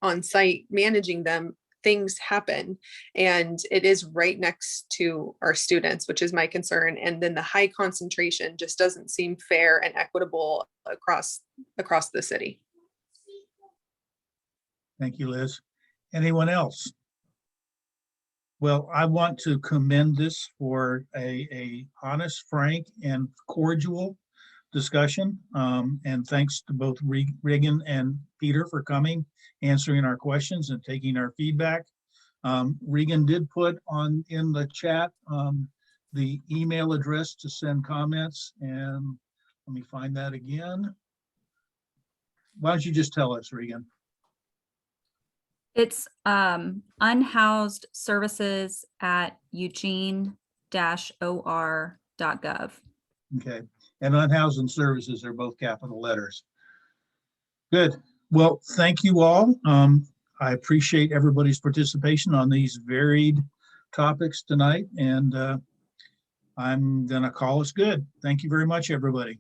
Speaker 19: on site managing them, things happen. And it is right next to our students, which is my concern. And then the high concentration just doesn't seem fair and equitable across the city.
Speaker 23: Thank you, Liz. Anyone else? Well, I want to commend this for a honest, frank, and cordial discussion. And thanks to both Regan and Peter for coming, answering our questions and taking our feedback. Regan did put in the chat the email address to send comments, and let me find that again. Why don't you just tell us, Regan?
Speaker 17: It's unhoused services at eugene-or.gov.
Speaker 23: Okay, and unhoused and services are both capital letters. Good. Well, thank you all. I appreciate everybody's participation on these varied topics tonight, and I'm gonna call us good. Thank you very much, everybody.